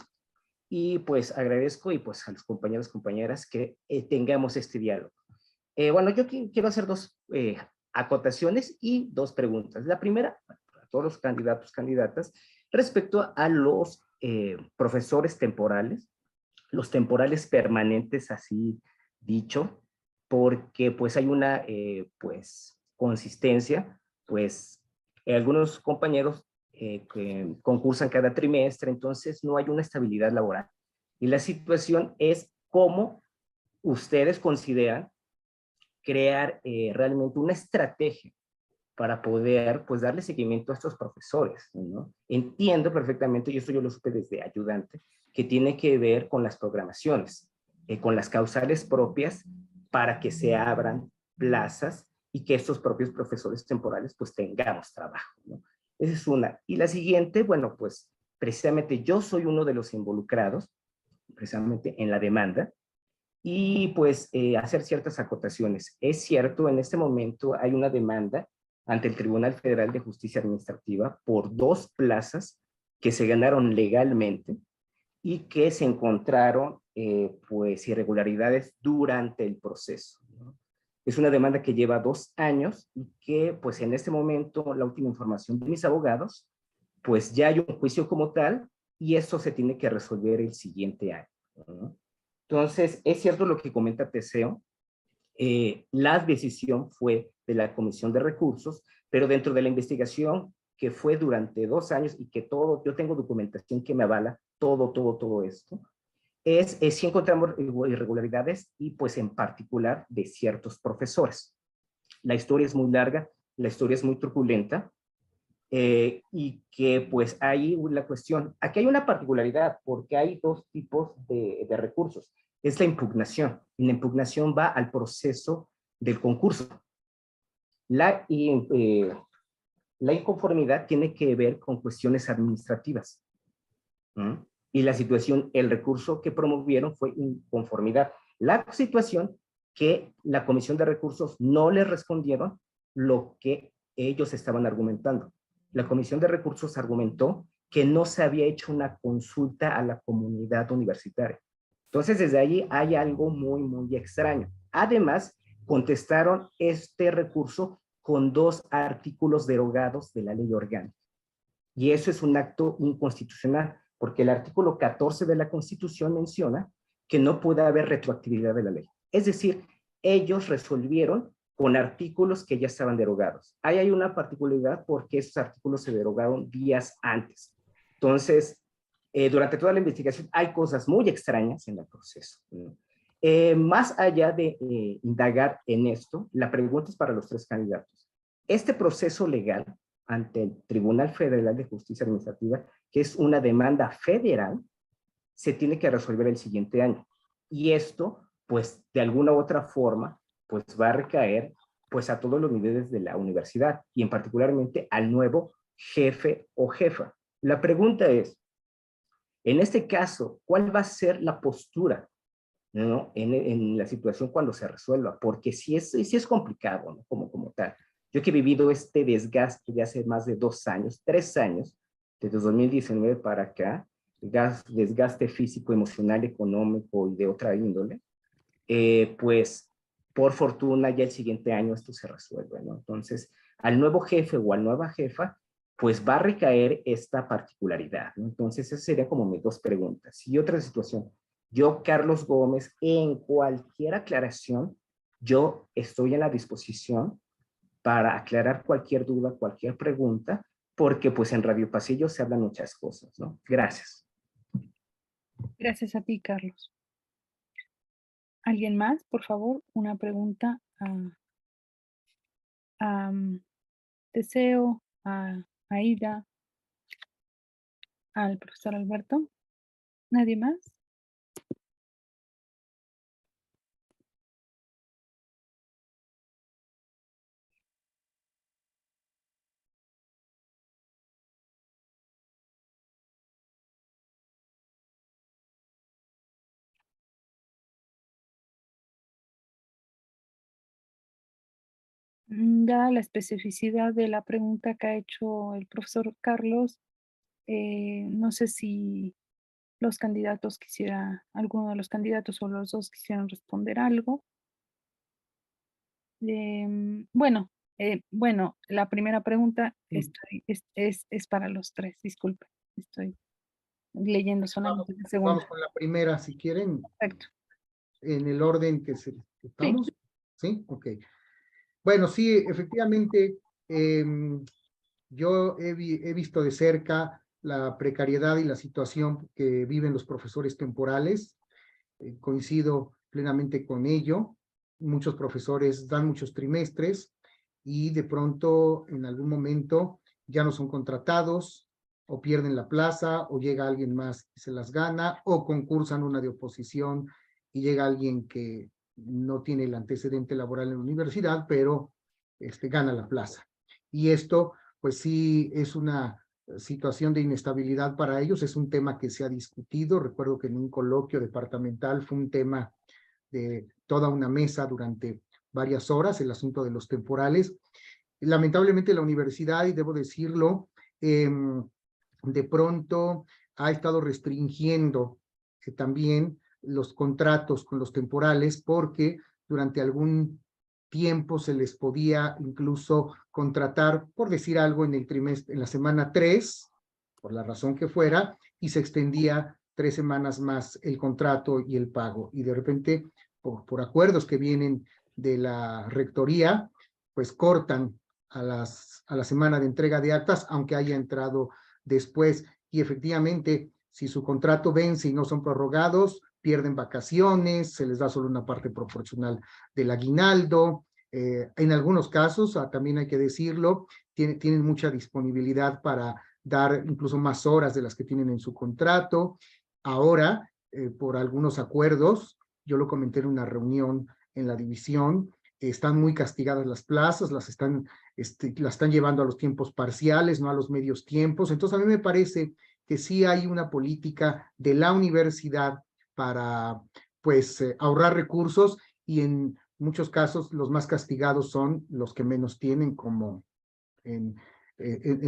y pues agradezco y pues a los compañeros, compañeras que tengamos este diálogo. Bueno, yo quiero hacer 2 acotaciones y 2 preguntas. La primera, para todos los candidatos, candidatas, respecto a los profesores temporales, los temporales permanentes, así dicho, porque pues hay una pues consistencia, pues algunos compañeros que concursan cada trimestre, entonces no hay una estabilidad laboral. Y la situación es cómo ustedes consideran crear realmente una estrategia para poder pues darle seguimiento a estos profesores, ¿no? Entiendo perfectamente, y esto yo lo supe desde ayudante, que tiene que ver con las programaciones, con las causales propias para que se abran plazas y que estos propios profesores temporales pues tengamos trabajo, ¿no? Esa es una. Y la siguiente, bueno, pues precisamente yo soy uno de los involucrados precisamente en la demanda, y pues hacer ciertas acotaciones. Es cierto, en este momento hay una demanda ante el Tribunal Federal de Justicia Administrativa por 2 plazas que se ganaron legalmente y que se encontraron pues irregularidades durante el proceso, ¿no? Es una demanda que lleva 2 años y que pues en este momento, la última información de mis abogados, pues ya hay un juicio como tal, y eso se tiene que resolver el siguiente año, ¿no? Entonces, es cierto lo que comenta Teseo, la decisión fue de la Comisión de Recursos, pero dentro de la investigación que fue durante 2 años y que yo tengo documentación que me avala todo esto, si encontramos irregularidades y pues en particular de ciertos profesores. La historia es muy larga, la historia es muy truculenta, y que pues ahí la cuestión, aquí hay una particularidad porque hay 2 tipos de recursos. Es la impugnación, y la impugnación va al proceso del concurso. La inconformidad tiene que ver con cuestiones administrativas. Y la situación, el recurso que promovieron fue inconformidad. La situación que la Comisión de Recursos no les respondieron lo que ellos estaban argumentando. La Comisión de Recursos argumentó que no se había hecho una consulta a la comunidad universitaria. Entonces, desde ahí hay algo muy extraño. Además, contestaron este recurso con 2 artículos derogados de la ley orgánica. Y eso es un acto inconstitucional, porque el artículo 14 de la Constitución menciona que no puede haber retroactividad de la ley. Es decir, ellos resolvieron con artículos que ya estaban derogados. Ahí hay una particularidad porque esos artículos se derogaron días antes. Entonces, durante toda la investigación hay cosas muy extrañas en el proceso. Más allá de indagar en esto, la pregunta es para los 3 candidatos. Este proceso legal ante el Tribunal Federal de Justicia Administrativa, que es una demanda federal, se tiene que resolver el siguiente año. Y esto, pues, de alguna u otra forma, pues va a recaer pues a todos los niveles de la universidad y en particularmente al nuevo jefe o jefa. La pregunta es, en este caso, ¿cuál va a ser la postura, ¿no? en la situación cuando se resuelva? Porque sí es complicado, ¿no? como tal. Yo que he vivido este desgaste de hace más de 2 años, 3 años, desde 2019 para acá, desgaste físico, emocional, económico y de otra índole, pues por fortuna ya el siguiente año esto se resuelve, ¿no? Entonces, al nuevo jefe o a la nueva jefa, pues va a recaer esta particularidad, ¿no? Entonces, esas serían como mis 2 preguntas. Y otra situación, yo, Carlos Gómez, en cualquier aclaración, yo estoy en la disposición para aclarar cualquier duda, cualquier pregunta, porque pues en Radio Pasillo se hablan muchas cosas, ¿no? Gracias. Gracias a ti, Carlos. ¿Alguien más? Por favor, una pregunta a Teseo, a Aida, al profesor Alberto. ¿Nadie más? Dada la especificidad de la pregunta que ha hecho el profesor Carlos, no sé si alguno de los candidatos o los 2 quisieran responder algo. Bueno, la primera pregunta es para los 3, disculpe, estoy leyendo solamente la segunda. Vamos con la primera, si quieren. Perfecto. En el orden que estamos. ¿Sí? Ok. Bueno, sí, efectivamente, yo he visto de cerca la precariedad y la situación que viven los profesores temporales. Coincido plenamente con ello. Muchos profesores dan muchos trimestres y de pronto en algún momento ya no son contratados o pierden la plaza o llega alguien más y se las gana o concursan una de oposición y llega alguien que no tiene el antecedente laboral en la universidad, pero gana la plaza. Y esto, pues sí, es una situación de inestabilidad para ellos, es un tema que se ha discutido. Recuerdo que en un coloquio departamental fue un tema de toda una mesa durante varias horas, el asunto de los temporales. Lamentablemente la universidad, y debo decirlo, de pronto ha estado restringiendo también los contratos con los temporales porque durante algún tiempo se les podía incluso contratar, por decir algo, en el trimestre, en la semana 3, por la razón que fuera, y se extendía 3 semanas más el contrato y el pago. Y de repente, por acuerdos que vienen de la rectoría, pues cortan a la semana de entrega de actas, aunque haya entrado después. Y efectivamente, si su contrato vence y no son prorrogados, pierden vacaciones, se les da solo una parte proporcional del aguinaldo. En algunos casos, también hay que decirlo, tienen mucha disponibilidad para dar incluso más horas de las que tienen en su contrato. Ahora, por algunos acuerdos, yo lo comenté en una reunión en la división, están muy castigadas las plazas, las están llevando a los tiempos parciales, no a los medios tiempos. Entonces, a mí me parece que sí hay una política de la universidad para, pues, ahorrar recursos, y en muchos casos los más castigados son los que menos tienen, como en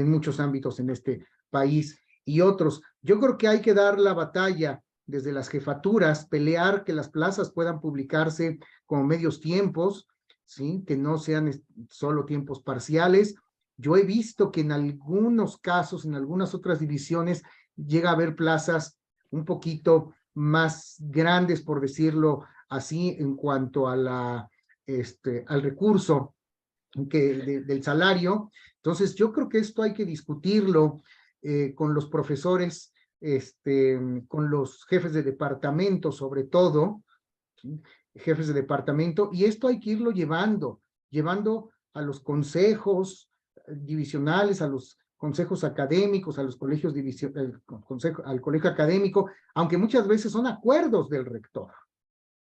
muchos ámbitos en este país y otros. Yo creo que hay que dar la batalla desde las jefaturas, pelear que las plazas puedan publicarse como medios tiempos, ¿sí? Que no sean solo tiempos parciales. Yo he visto que en algunos casos, en algunas otras divisiones, llega a haber plazas un poquito más grandes, por decirlo así, en cuanto a al recurso del salario. Entonces, yo creo que esto hay que discutirlo con los profesores, con los jefes de departamento, sobre todo, ¿sí? Jefes de departamento, y esto hay que irlo llevando a los consejos divisionales, a los consejos académicos, a los colegios al colegio académico, aunque muchas veces son acuerdos del rector.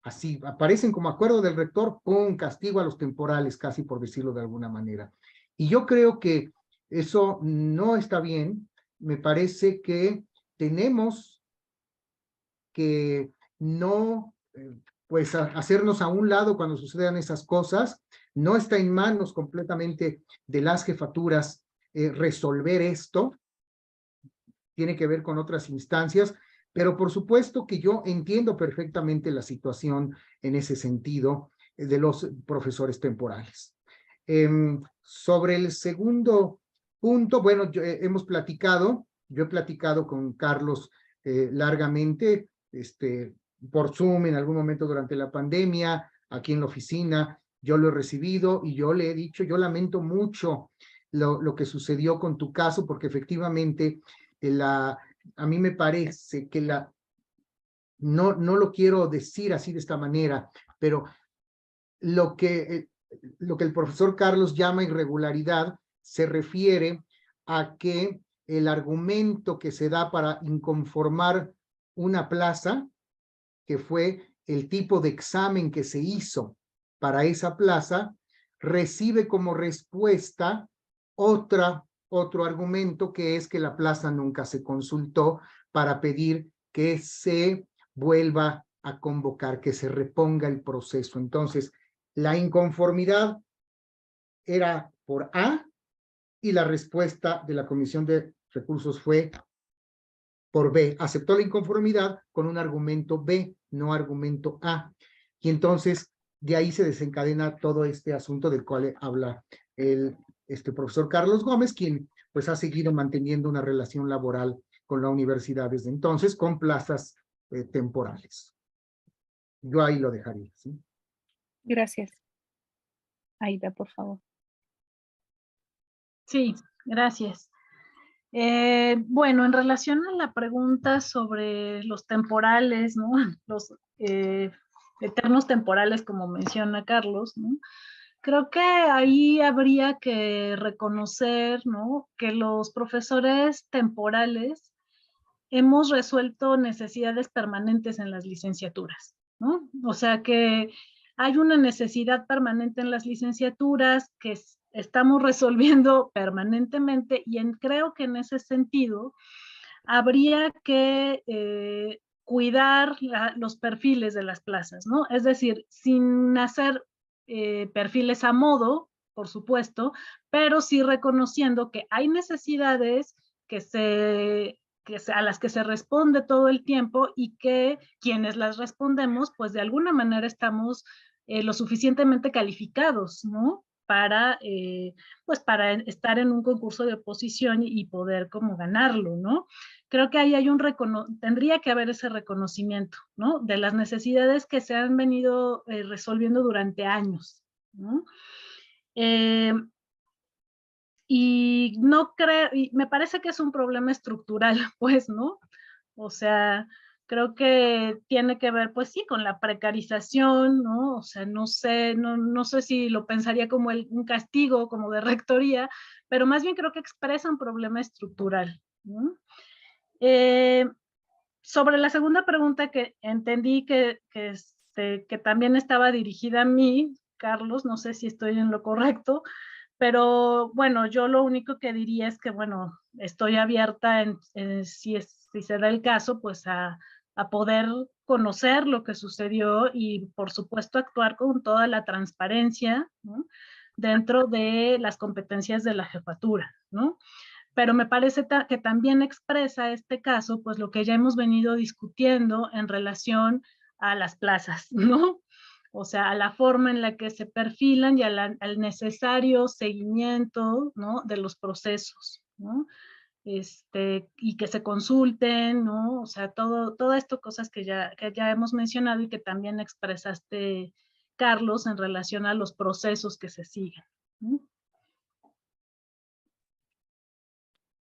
Así, aparecen como acuerdo del rector, ¡pum!, castigo a los temporales, casi por decirlo de alguna manera. Y yo creo que eso no está bien. Me parece que tenemos que no, pues, hacernos a un lado cuando sucedan esas cosas. No está en manos completamente de las jefaturas resolver esto. Tiene que ver con otras instancias, pero por supuesto que yo entiendo perfectamente la situación en ese sentido de los profesores temporales. Sobre el segundo punto, bueno, yo he platicado con Carlos largamente, por Zoom en algún momento durante la pandemia, aquí en la oficina, yo lo he recibido y yo le he dicho, yo lamento mucho lo que sucedió con tu caso, porque efectivamente a mí me parece que no lo quiero decir así de esta manera, pero lo que el profesor Carlos llama irregularidad se refiere a que el argumento que se da para inconformar una plaza, que fue el tipo de examen que se hizo para esa plaza, recibe como respuesta otro argumento, que es que la plaza nunca se consultó para pedir que se vuelva a convocar, que se reponga el proceso. Entonces, la inconformidad era por A y la respuesta de la Comisión de Recursos fue por B. Aceptó la inconformidad con un argumento B, no argumento A. Y entonces, de ahí se desencadena todo este asunto del cual habla el profesor Carlos Gómez, quien pues ha seguido manteniendo una relación laboral con la universidad desde entonces, con plazas temporales. Yo ahí lo dejaría, ¿sí? Gracias. Aida, por favor. Sí, gracias. Bueno, en relación a la pregunta sobre los temporales, ¿no? Los eternos temporales, como menciona Carlos, ¿no? Creo que ahí habría que reconocer, ¿no?, que los profesores temporales hemos resuelto necesidades permanentes en las licenciaturas, ¿no? O sea que hay una necesidad permanente en las licenciaturas que estamos resolviendo permanentemente, y creo que en ese sentido habría que cuidar los perfiles de las plazas, ¿no? Es decir, sin hacer perfiles a modo, por supuesto, pero sí reconociendo que hay necesidades a las que se responde todo el tiempo, y que quienes las respondemos, pues de alguna manera estamos lo suficientemente calificados, ¿no?, para, pues para estar en un concurso de oposición y poder como ganarlo, ¿no? Creo que ahí hay tendría que haber ese reconocimiento, ¿no? De las necesidades que se han venido resolviendo durante años, ¿no? Y no creo, y me parece que es un problema estructural, pues, ¿no? O sea, creo que tiene que ver, pues sí, con la precarización, ¿no? O sea, no sé si lo pensaría como un castigo, como de rectoría, pero más bien creo que expresa un problema estructural, ¿no? Sobre la segunda pregunta que entendí que también estaba dirigida a mí, Carlos, no sé si estoy en lo correcto, pero bueno, yo lo único que diría es que, bueno, estoy abierta si se da el caso, pues a poder conocer lo que sucedió y, por supuesto, actuar con toda la transparencia, ¿no? Dentro de las competencias de la jefatura, ¿no? Pero me parece que también expresa este caso, pues lo que ya hemos venido discutiendo en relación a las plazas, ¿no? O sea, a la forma en la que se perfilan y al necesario seguimiento, ¿no? De los procesos, ¿no? Y que se consulten, ¿no? O sea, todo esto, cosas que ya hemos mencionado y que también expresaste, Carlos, en relación a los procesos que se siguen, ¿no?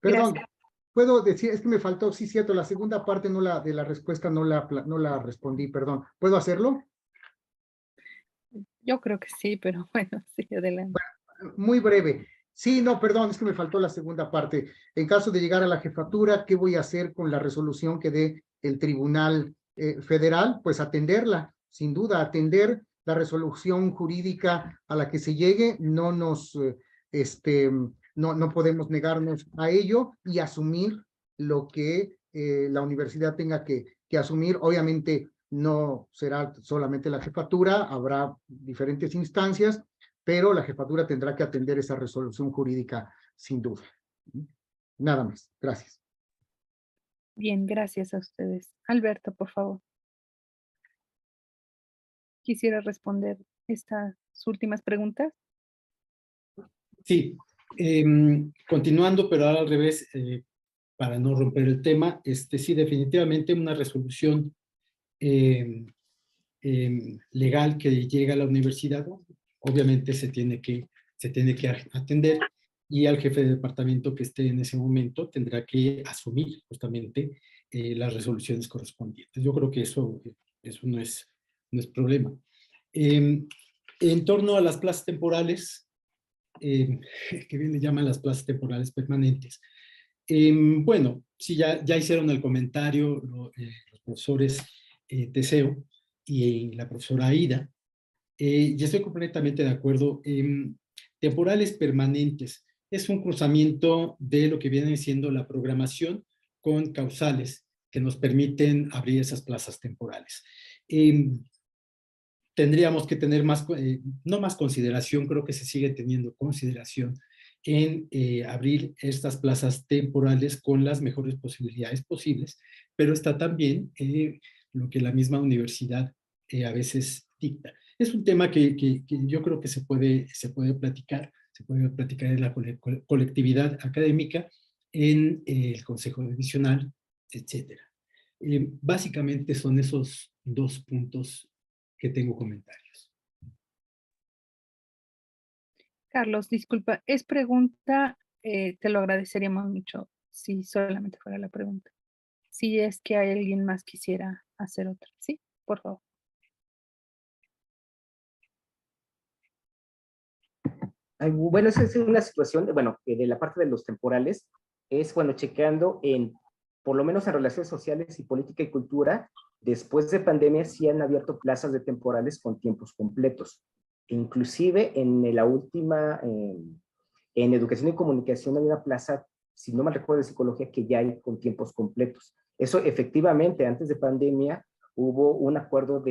Perdón, Gracias. puedo decir, es que me faltó, sí, cierto, la segunda parte de la respuesta no la respondí, perdón. ¿Puedo hacerlo? Yo creo que sí, pero bueno, sí, adelante. Muy breve. Sí, no, perdón, es que me faltó la segunda parte. En caso de llegar a la jefatura, ¿qué voy a hacer con la resolución que dé el Tribunal Federal? Pues atenderla, sin duda, atender la resolución jurídica a la que se llegue. No podemos negarnos a ello y asumir lo que la universidad tenga que asumir. Obviamente no será solamente la jefatura, habrá diferentes instancias, pero la jefatura tendrá que atender esa resolución jurídica sin duda. Nada más. Gracias. Bien, gracias a ustedes. Alberto, por favor. Quisiera responder estas últimas preguntas. Sí, continuando, pero ahora al revés, para no romper el tema, sí, definitivamente una resolución legal que llega a la universidad, obviamente se tiene que atender, y al jefe de departamento que esté en ese momento tendrá que asumir justamente las resoluciones correspondientes. Yo creo que eso no es problema. En torno a las plazas temporales, que bien le llaman las plazas temporales permanentes. Bueno, sí, ya hicieron el comentario los profesores Teseo y la profesora Aida, y estoy completamente de acuerdo. Temporales permanentes es un cruzamiento de lo que viene siendo la programación con causales que nos permiten abrir esas plazas temporales. Tendríamos que tener no más consideración, creo que se sigue teniendo consideración en abrir estas plazas temporales con las mejores posibilidades posibles, pero está también lo que la misma universidad a veces dicta. Es un tema que yo creo que se puede platicar en la colectividad académica, en el Consejo Divisional, etcétera. Básicamente son esos dos puntos que tengo comentarios. Carlos, disculpa, es pregunta, te lo agradeceríamos mucho si solamente fuera la pregunta. Si es que hay alguien más quisiera hacer otra, ¿sí? Por favor. Bueno, esa es una situación, de la parte de los temporales, es, chequeando por lo menos en relaciones sociales y política y cultura, después de pandemia sí han abierto plazas de temporales con tiempos completos. Inclusive en la última, en educación y comunicación hay una plaza, si no mal recuerdo, de psicología que ya hay con tiempos completos. Eso efectivamente, antes de pandemia, hubo un acuerdo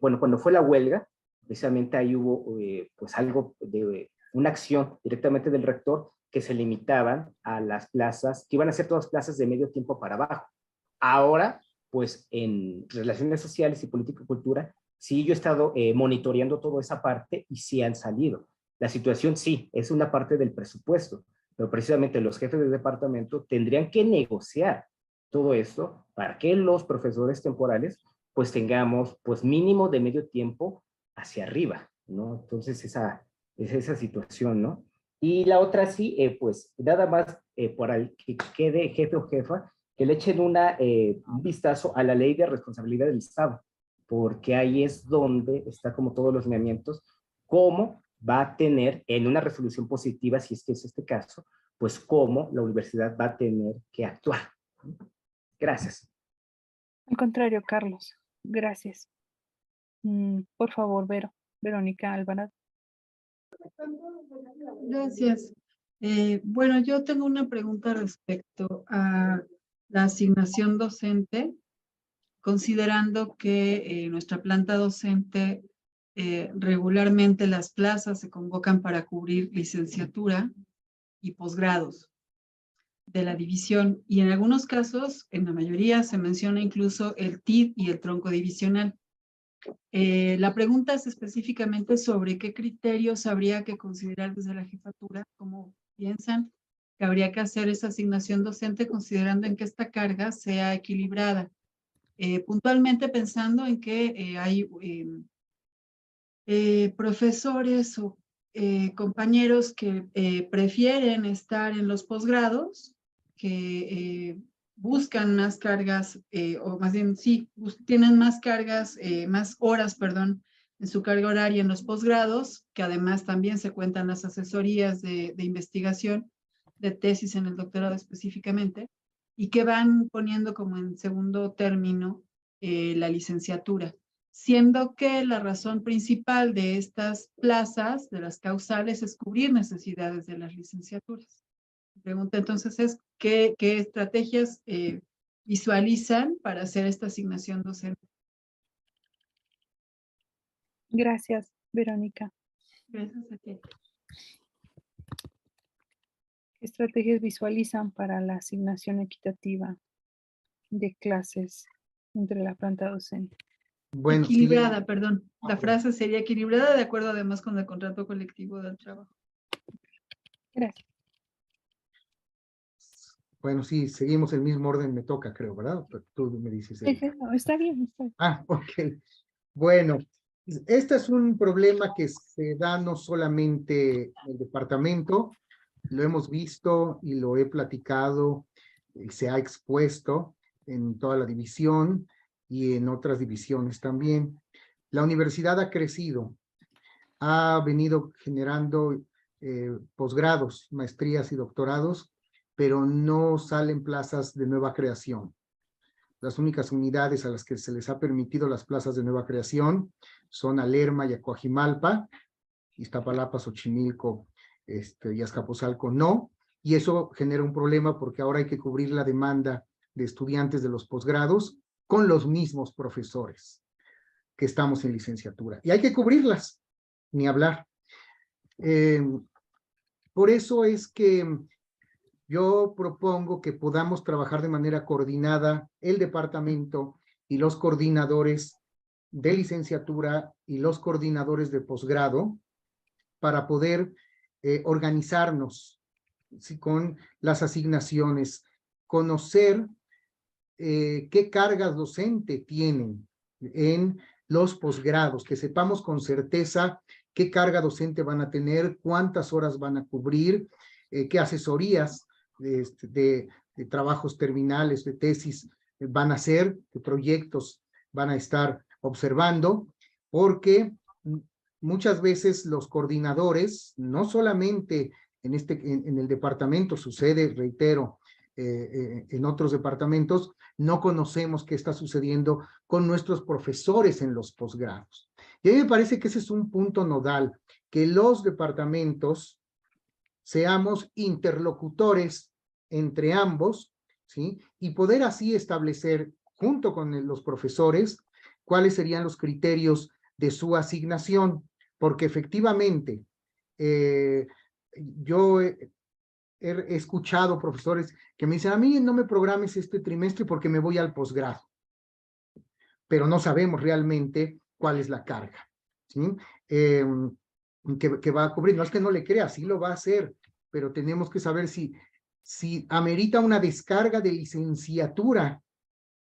cuando fue la huelga, precisamente ahí hubo pues algo de una acción directamente del rector que se limitaban a las plazas, que iban a ser todas plazas de medio tiempo para abajo. Ahora, pues en relaciones sociales y política y cultura, sí yo he estado monitoreando toda esa parte y sí han salido. la situación sí, es una parte del presupuesto, pero precisamente los jefes de departamento tendrían que negociar todo esto para que los profesores temporales pues tengamos pues mínimo de medio tiempo hacia arriba, ¿no? Entonces esa situación, ¿no? Y la otra sí, pues nada más para el que quede jefe o jefa, que le echen un vistazo a la ley de responsabilidad del Estado, porque ahí es donde está como todos los lineamientos, cómo va a tener en una resolución positiva, si es que es este caso, pues cómo la universidad va a tener que actuar. Gracias. Al contrario, Carlos, gracias. Por favor, Verónica Alvarado. Gracias. Bueno, yo tengo una pregunta respecto a la asignación docente, considerando que nuestra planta docente regularmente las plazas se convocan para cubrir licenciatura y posgrados de la división, y en algunos casos, en la mayoría, se menciona incluso el TID y el tronco divisional. La pregunta es específicamente sobre qué criterios habría que considerar desde la jefatura, cómo piensan que habría que hacer esa asignación docente considerando en que esta carga sea equilibrada. Puntualmente pensando en que hay profesores o compañeros que prefieren estar en los posgrados, que buscan más cargas, o más bien sí, tienen más cargas, más horas, perdón, en su carga horaria en los posgrados, que además también se cuentan las asesorías de investigación, de tesis en el doctorado específicamente, y que van poniendo como en segundo término la licenciatura, siendo que la razón principal de estas plazas, de las causales, es cubrir necesidades de las licenciaturas. La pregunta entonces es, ¿qué estrategias visualizan para hacer esta asignación docente? Gracias, Verónica. Gracias a ti. ¿Qué estrategias visualizan para la asignación equitativa de clases entre la planta docente? Bueno, equilibrada, sí. perdón. La frase sería equilibrada de acuerdo además con el contrato colectivo del trabajo. Gracias. Bueno, sí, seguimos el mismo orden, me toca, creo, ¿verdad? Tú me dices. No, está bien, está bien. Ah, ok. Bueno, este es un problema que se da no solamente en el departamento, lo hemos visto y lo he platicado, se ha expuesto en toda la división y en otras divisiones también. La universidad ha crecido, ha venido generando posgrados, maestrías y doctorados, pero no salen plazas de nueva creación. Las únicas unidades a las que se les ha permitido las plazas de nueva creación son Alerma y Coajimalpa, Iztapalapa, Xochimilco y Azcapotzalco no, y eso genera un problema porque ahora hay que cubrir la demanda de estudiantes de los posgrados con los mismos profesores que estamos en licenciatura, y hay que cubrirlas, ni hablar. Por eso es que yo propongo que podamos trabajar de manera coordinada el departamento y los coordinadores de licenciatura y los coordinadores de posgrado para poder organizarnos, ¿sí?, con las asignaciones, conocer qué cargas docente tienen en los posgrados, que sepamos con certeza qué carga docente van a tener, cuántas horas van a cubrir, qué asesorías de trabajos terminales, de tesis van a hacer, qué proyectos van a estar observando, porque muchas veces los coordinadores, no solamente en el departamento, sucede, reitero, en otros departamentos, no conocemos qué está sucediendo con nuestros profesores en los posgrados. Y a mí me parece que ese es un punto nodal, que los departamentos seamos interlocutores entre ambos, ¿sí?, y poder así establecer, junto con los profesores, cuáles serían los criterios de su asignación, porque efectivamente yo he escuchado profesores que me dicen, a mí no me programes este trimestre porque me voy al posgrado, pero no sabemos realmente cuál es la carga, ¿sí? que va a cubrir. No es que no le crea, sí lo va a hacer, pero tenemos que saber si amerita una descarga de licenciatura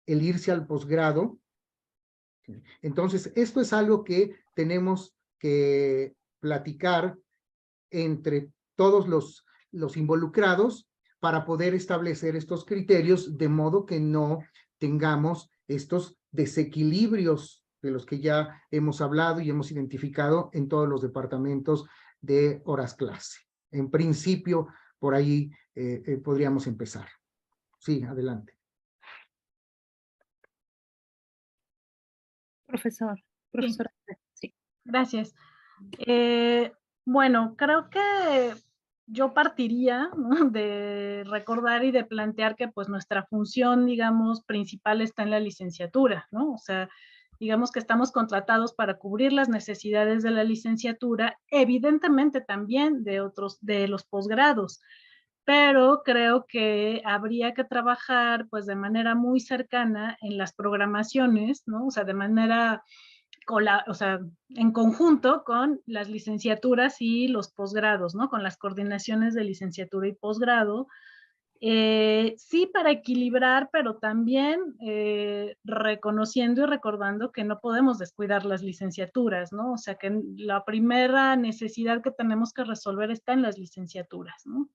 el irse al posgrado. Entonces, esto es algo que tenemos que platicar entre todos los involucrados para poder establecer estos criterios de modo que no tengamos estos desequilibrios de los que ya hemos hablado y hemos identificado en todos los departamentos de horas clase. En principio, por ahí podríamos empezar. Sí, adelante. Profesora. Sí. Gracias. Bueno, creo que yo partiría, ¿no?, de recordar y de plantear que pues nuestra función, digamos, principal está en la licenciatura, ¿no? O sea, digamos que estamos contratados para cubrir las necesidades de la licenciatura, evidentemente también de los posgrados, pero creo que habría que trabajar pues de manera muy cercana en las programaciones, ¿no? O sea, de manera en conjunto con las licenciaturas y los posgrados, ¿no? Con las coordinaciones de licenciatura y posgrado. Sí, para equilibrar, pero también reconociendo y recordando que no podemos descuidar las licenciaturas, ¿no? O sea, que la primera necesidad que tenemos que resolver está en las licenciaturas, ¿no?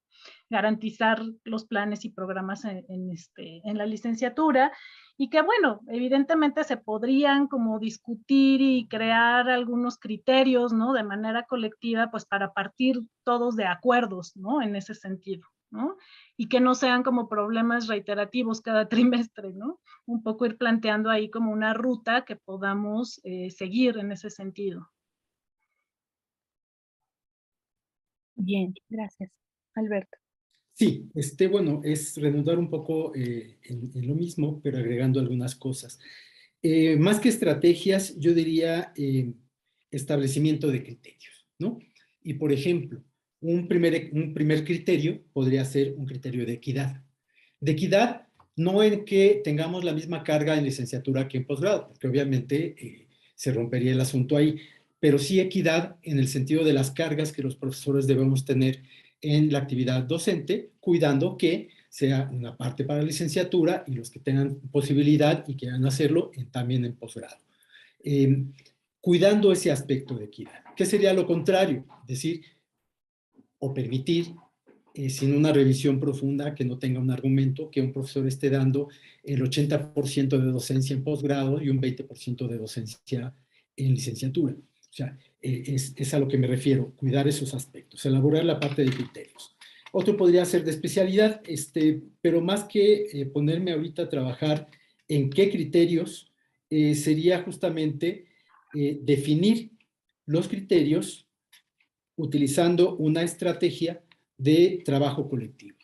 Garantizar los planes y programas en la licenciatura, y que, bueno, evidentemente se podrían como discutir y crear algunos criterios, ¿no? De manera colectiva, pues para partir todos de acuerdos, ¿no? En ese sentido, ¿no? Y que no sean como problemas reiterativos cada trimestre, ¿no? Un poco ir planteando ahí como una ruta que podamos seguir en ese sentido. Bien, gracias. Alberto. Sí, bueno, es redundar un poco en lo mismo, pero agregando algunas cosas. Más que estrategias, yo diría establecimiento de criterios, ¿no? Y, por ejemplo, un primer criterio podría ser un criterio de equidad. De equidad, no en que tengamos la misma carga en licenciatura que en posgrado, porque obviamente se rompería el asunto ahí, pero sí equidad en el sentido de las cargas que los profesores debemos tener en la actividad docente, cuidando que sea una parte para licenciatura y los que tengan posibilidad y quieran hacerlo también en posgrado. Cuidando ese aspecto de equidad. ¿Qué sería lo contrario? Es decir, o permitir, sin una revisión profunda, que no tenga un argumento, que un profesor esté dando el 80% de docencia en posgrado y un 20% de docencia en licenciatura. O sea, es a lo que me refiero, cuidar esos aspectos, elaborar la parte de criterios. Otro podría ser de especialidad, pero más que ponerme ahorita a trabajar en qué criterios, sería justamente definir los criterios utilizando una estrategia de trabajo colectivo.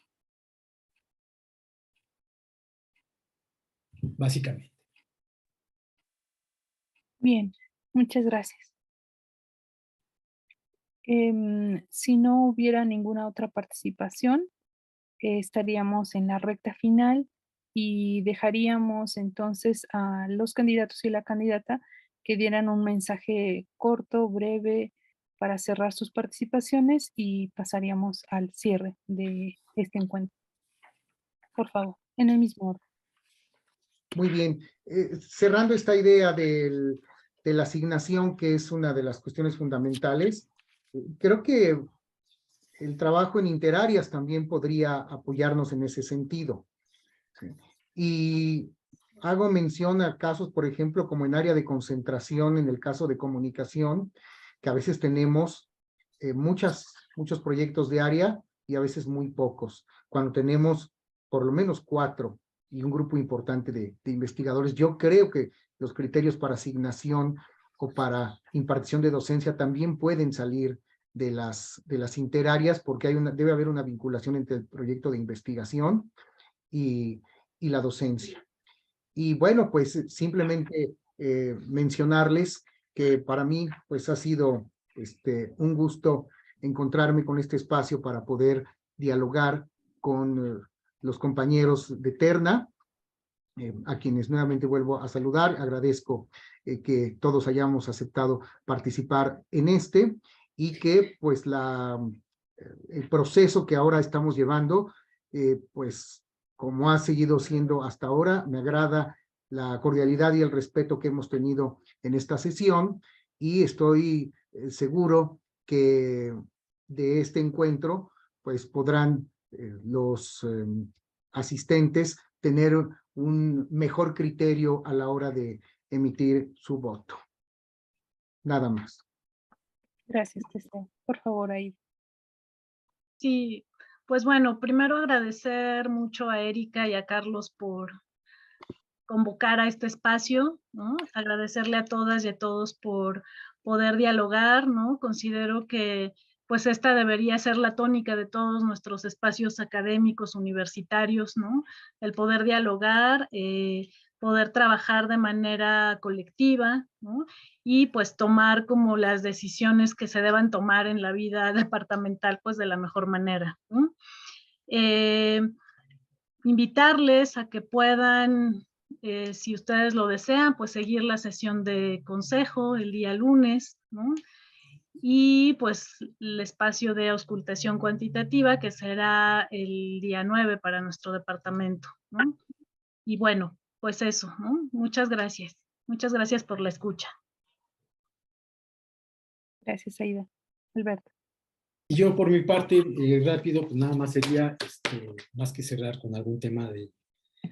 Básicamente. Bien, muchas gracias. Si no hubiera ninguna otra participación, estaríamos en la recta final y dejaríamos entonces a los candidatos y la candidata que dieran un mensaje corto, breve, para cerrar sus participaciones y pasaríamos al cierre de este encuentro. Por favor, en el mismo orden. Muy bien. Cerrando esta idea de la asignación, que es una de las cuestiones fundamentales, creo que el trabajo en interáreas también podría apoyarnos en ese sentido. ¿Sí? Y hago mención a casos, por ejemplo, como en área de concentración, en el caso de comunicación, que a veces tenemos muchos proyectos de área y a veces muy pocos. Cuando tenemos por lo menos 4 y un grupo importante de investigadores, yo creo que los criterios para asignación o para impartición de docencia también pueden salir de las interáreas, porque debe haber una vinculación entre el proyecto de investigación y la docencia. Y bueno, pues simplemente mencionarles que para mí pues ha sido un gusto encontrarme con este espacio para poder dialogar con los compañeros de Terna, a quienes nuevamente vuelvo a saludar. Agradezco que todos hayamos aceptado participar en y que pues el proceso que ahora estamos llevando, pues como ha seguido siendo hasta ahora, me agrada la cordialidad y el respeto que hemos tenido en esta sesión y estoy seguro que de este encuentro pues podrán los asistentes tener un mejor criterio a la hora de emitir su voto. Nada más. Gracias, Teseo. Por favor, ahí. Sí, pues bueno, primero agradecer mucho a Erika y a Carlos por convocar a este espacio, ¿no? Agradecerle a todas y a todos por poder dialogar, ¿no? Considero que pues esta debería ser la tónica de todos nuestros espacios académicos, universitarios, ¿no? El poder dialogar, poder trabajar de manera colectiva, ¿no? Y pues tomar como las decisiones que se deban tomar en la vida departamental, pues de la mejor manera, ¿no? Invitarles a que puedan, si ustedes lo desean, pues seguir la sesión de consejo el día lunes, ¿no? Y pues el espacio de auscultación cuantitativa que será el día 9 para nuestro departamento, ¿no? Y bueno, pues eso, ¿no? Muchas gracias. Muchas gracias por la escucha. Gracias, Aida. Alberto. Y yo por mi parte, rápido, pues nada más sería, más que cerrar con algún tema de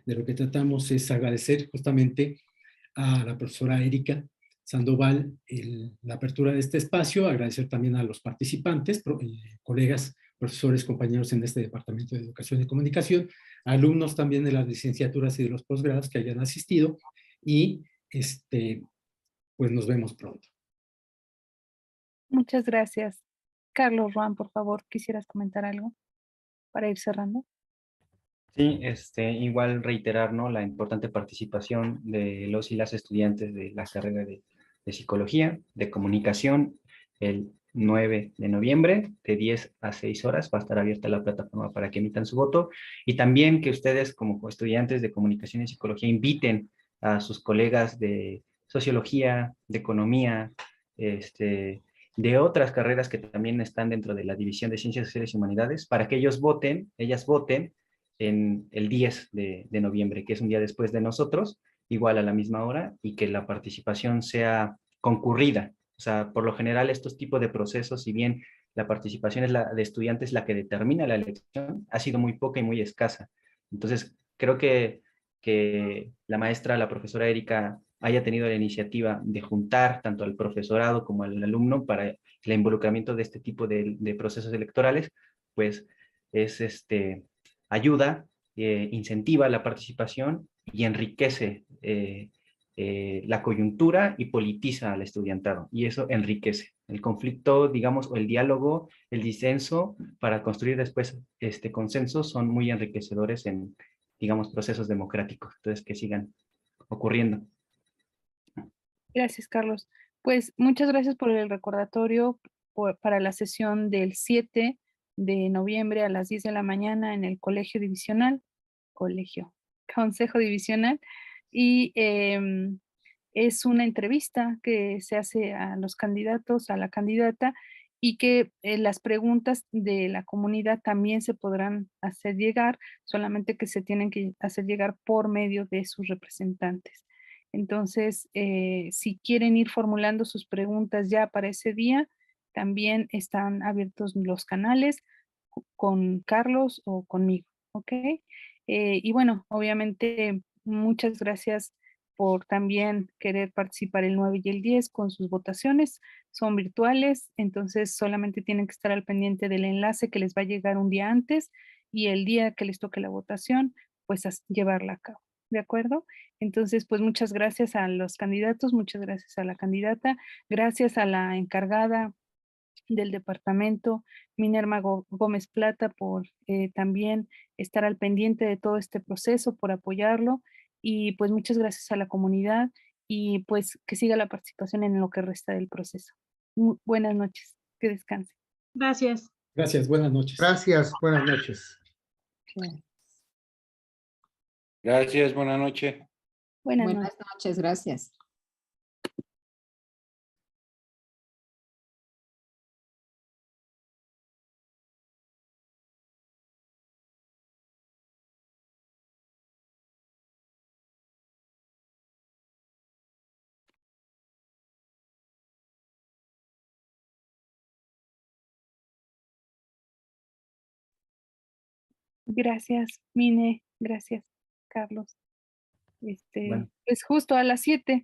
lo que tratamos, es agradecer justamente a la profesora Erika Sandoval la apertura de este espacio, agradecer también a los participantes, colegas, profesores, compañeros en este Departamento de Educación y Comunicación, alumnos también de las licenciaturas y de los posgrados que hayan asistido, y pues nos vemos pronto. Muchas gracias. Carlos Ruan, por favor, ¿quisieras comentar algo para ir cerrando? Sí, igual reiterar, ¿no?, la importante participación de los y las estudiantes de la carrera de Psicología, de Comunicación, el 9 de noviembre, de 10 a 6 horas, va a estar abierta la plataforma para que emitan su voto, y también que ustedes como estudiantes de Comunicación y Psicología inviten a sus colegas de Sociología, de Economía, de otras carreras que también están dentro de la División de Ciencias Sociales y Humanidades, para que ellas voten en el 10 de noviembre, que es un día después de nosotros, igual a la misma hora, y que la participación sea concurrida. O sea, por lo general estos tipos de procesos, si bien la participación es de estudiantes la que determina la elección, ha sido muy poca y muy escasa. Entonces, creo que la maestra, la profesora Erika, haya tenido la iniciativa de juntar tanto al profesorado como al alumno para el involucramiento de este tipo de procesos electorales, pues es ayuda, incentiva la participación y enriquece la coyuntura y politiza al estudiantado. Y eso enriquece el conflicto, digamos, o el diálogo, el disenso, para construir después consensos, son muy enriquecedores en, digamos, procesos democráticos. Entonces, que sigan ocurriendo. Gracias, Carlos. Pues muchas gracias por el recordatorio para la sesión del 7 de noviembre a las 10 de la mañana en el Consejo Divisional. Y es una entrevista que se hace a los candidatos, a la candidata, y que las preguntas de la comunidad también se podrán hacer llegar, solamente que se tienen que hacer llegar por medio de sus representantes. Entonces, si quieren ir formulando sus preguntas ya para ese día, también están abiertos los canales con Carlos o conmigo, ¿ok? Y bueno, obviamente, muchas gracias por también querer participar el 9 y el 10 con sus votaciones. Son virtuales, entonces solamente tienen que estar al pendiente del enlace que les va a llegar un día antes y el día que les toque la votación, pues llevarla a cabo. ¿De acuerdo? Entonces, pues muchas gracias a los candidatos, muchas gracias a la candidata, gracias a la encargada del departamento, Minerva Gómez Plata, por también estar al pendiente de todo este proceso, por apoyarlo, y pues muchas gracias a la comunidad y pues que siga la participación en lo que resta del proceso. Buenas noches, que descanse. Gracias. Gracias, buenas noches. Gracias, buenas noches. Gracias, buenas noches. Buenas noches, gracias. Gracias, Mine. Gracias, Carlos. Bueno. Pues justo a las 7.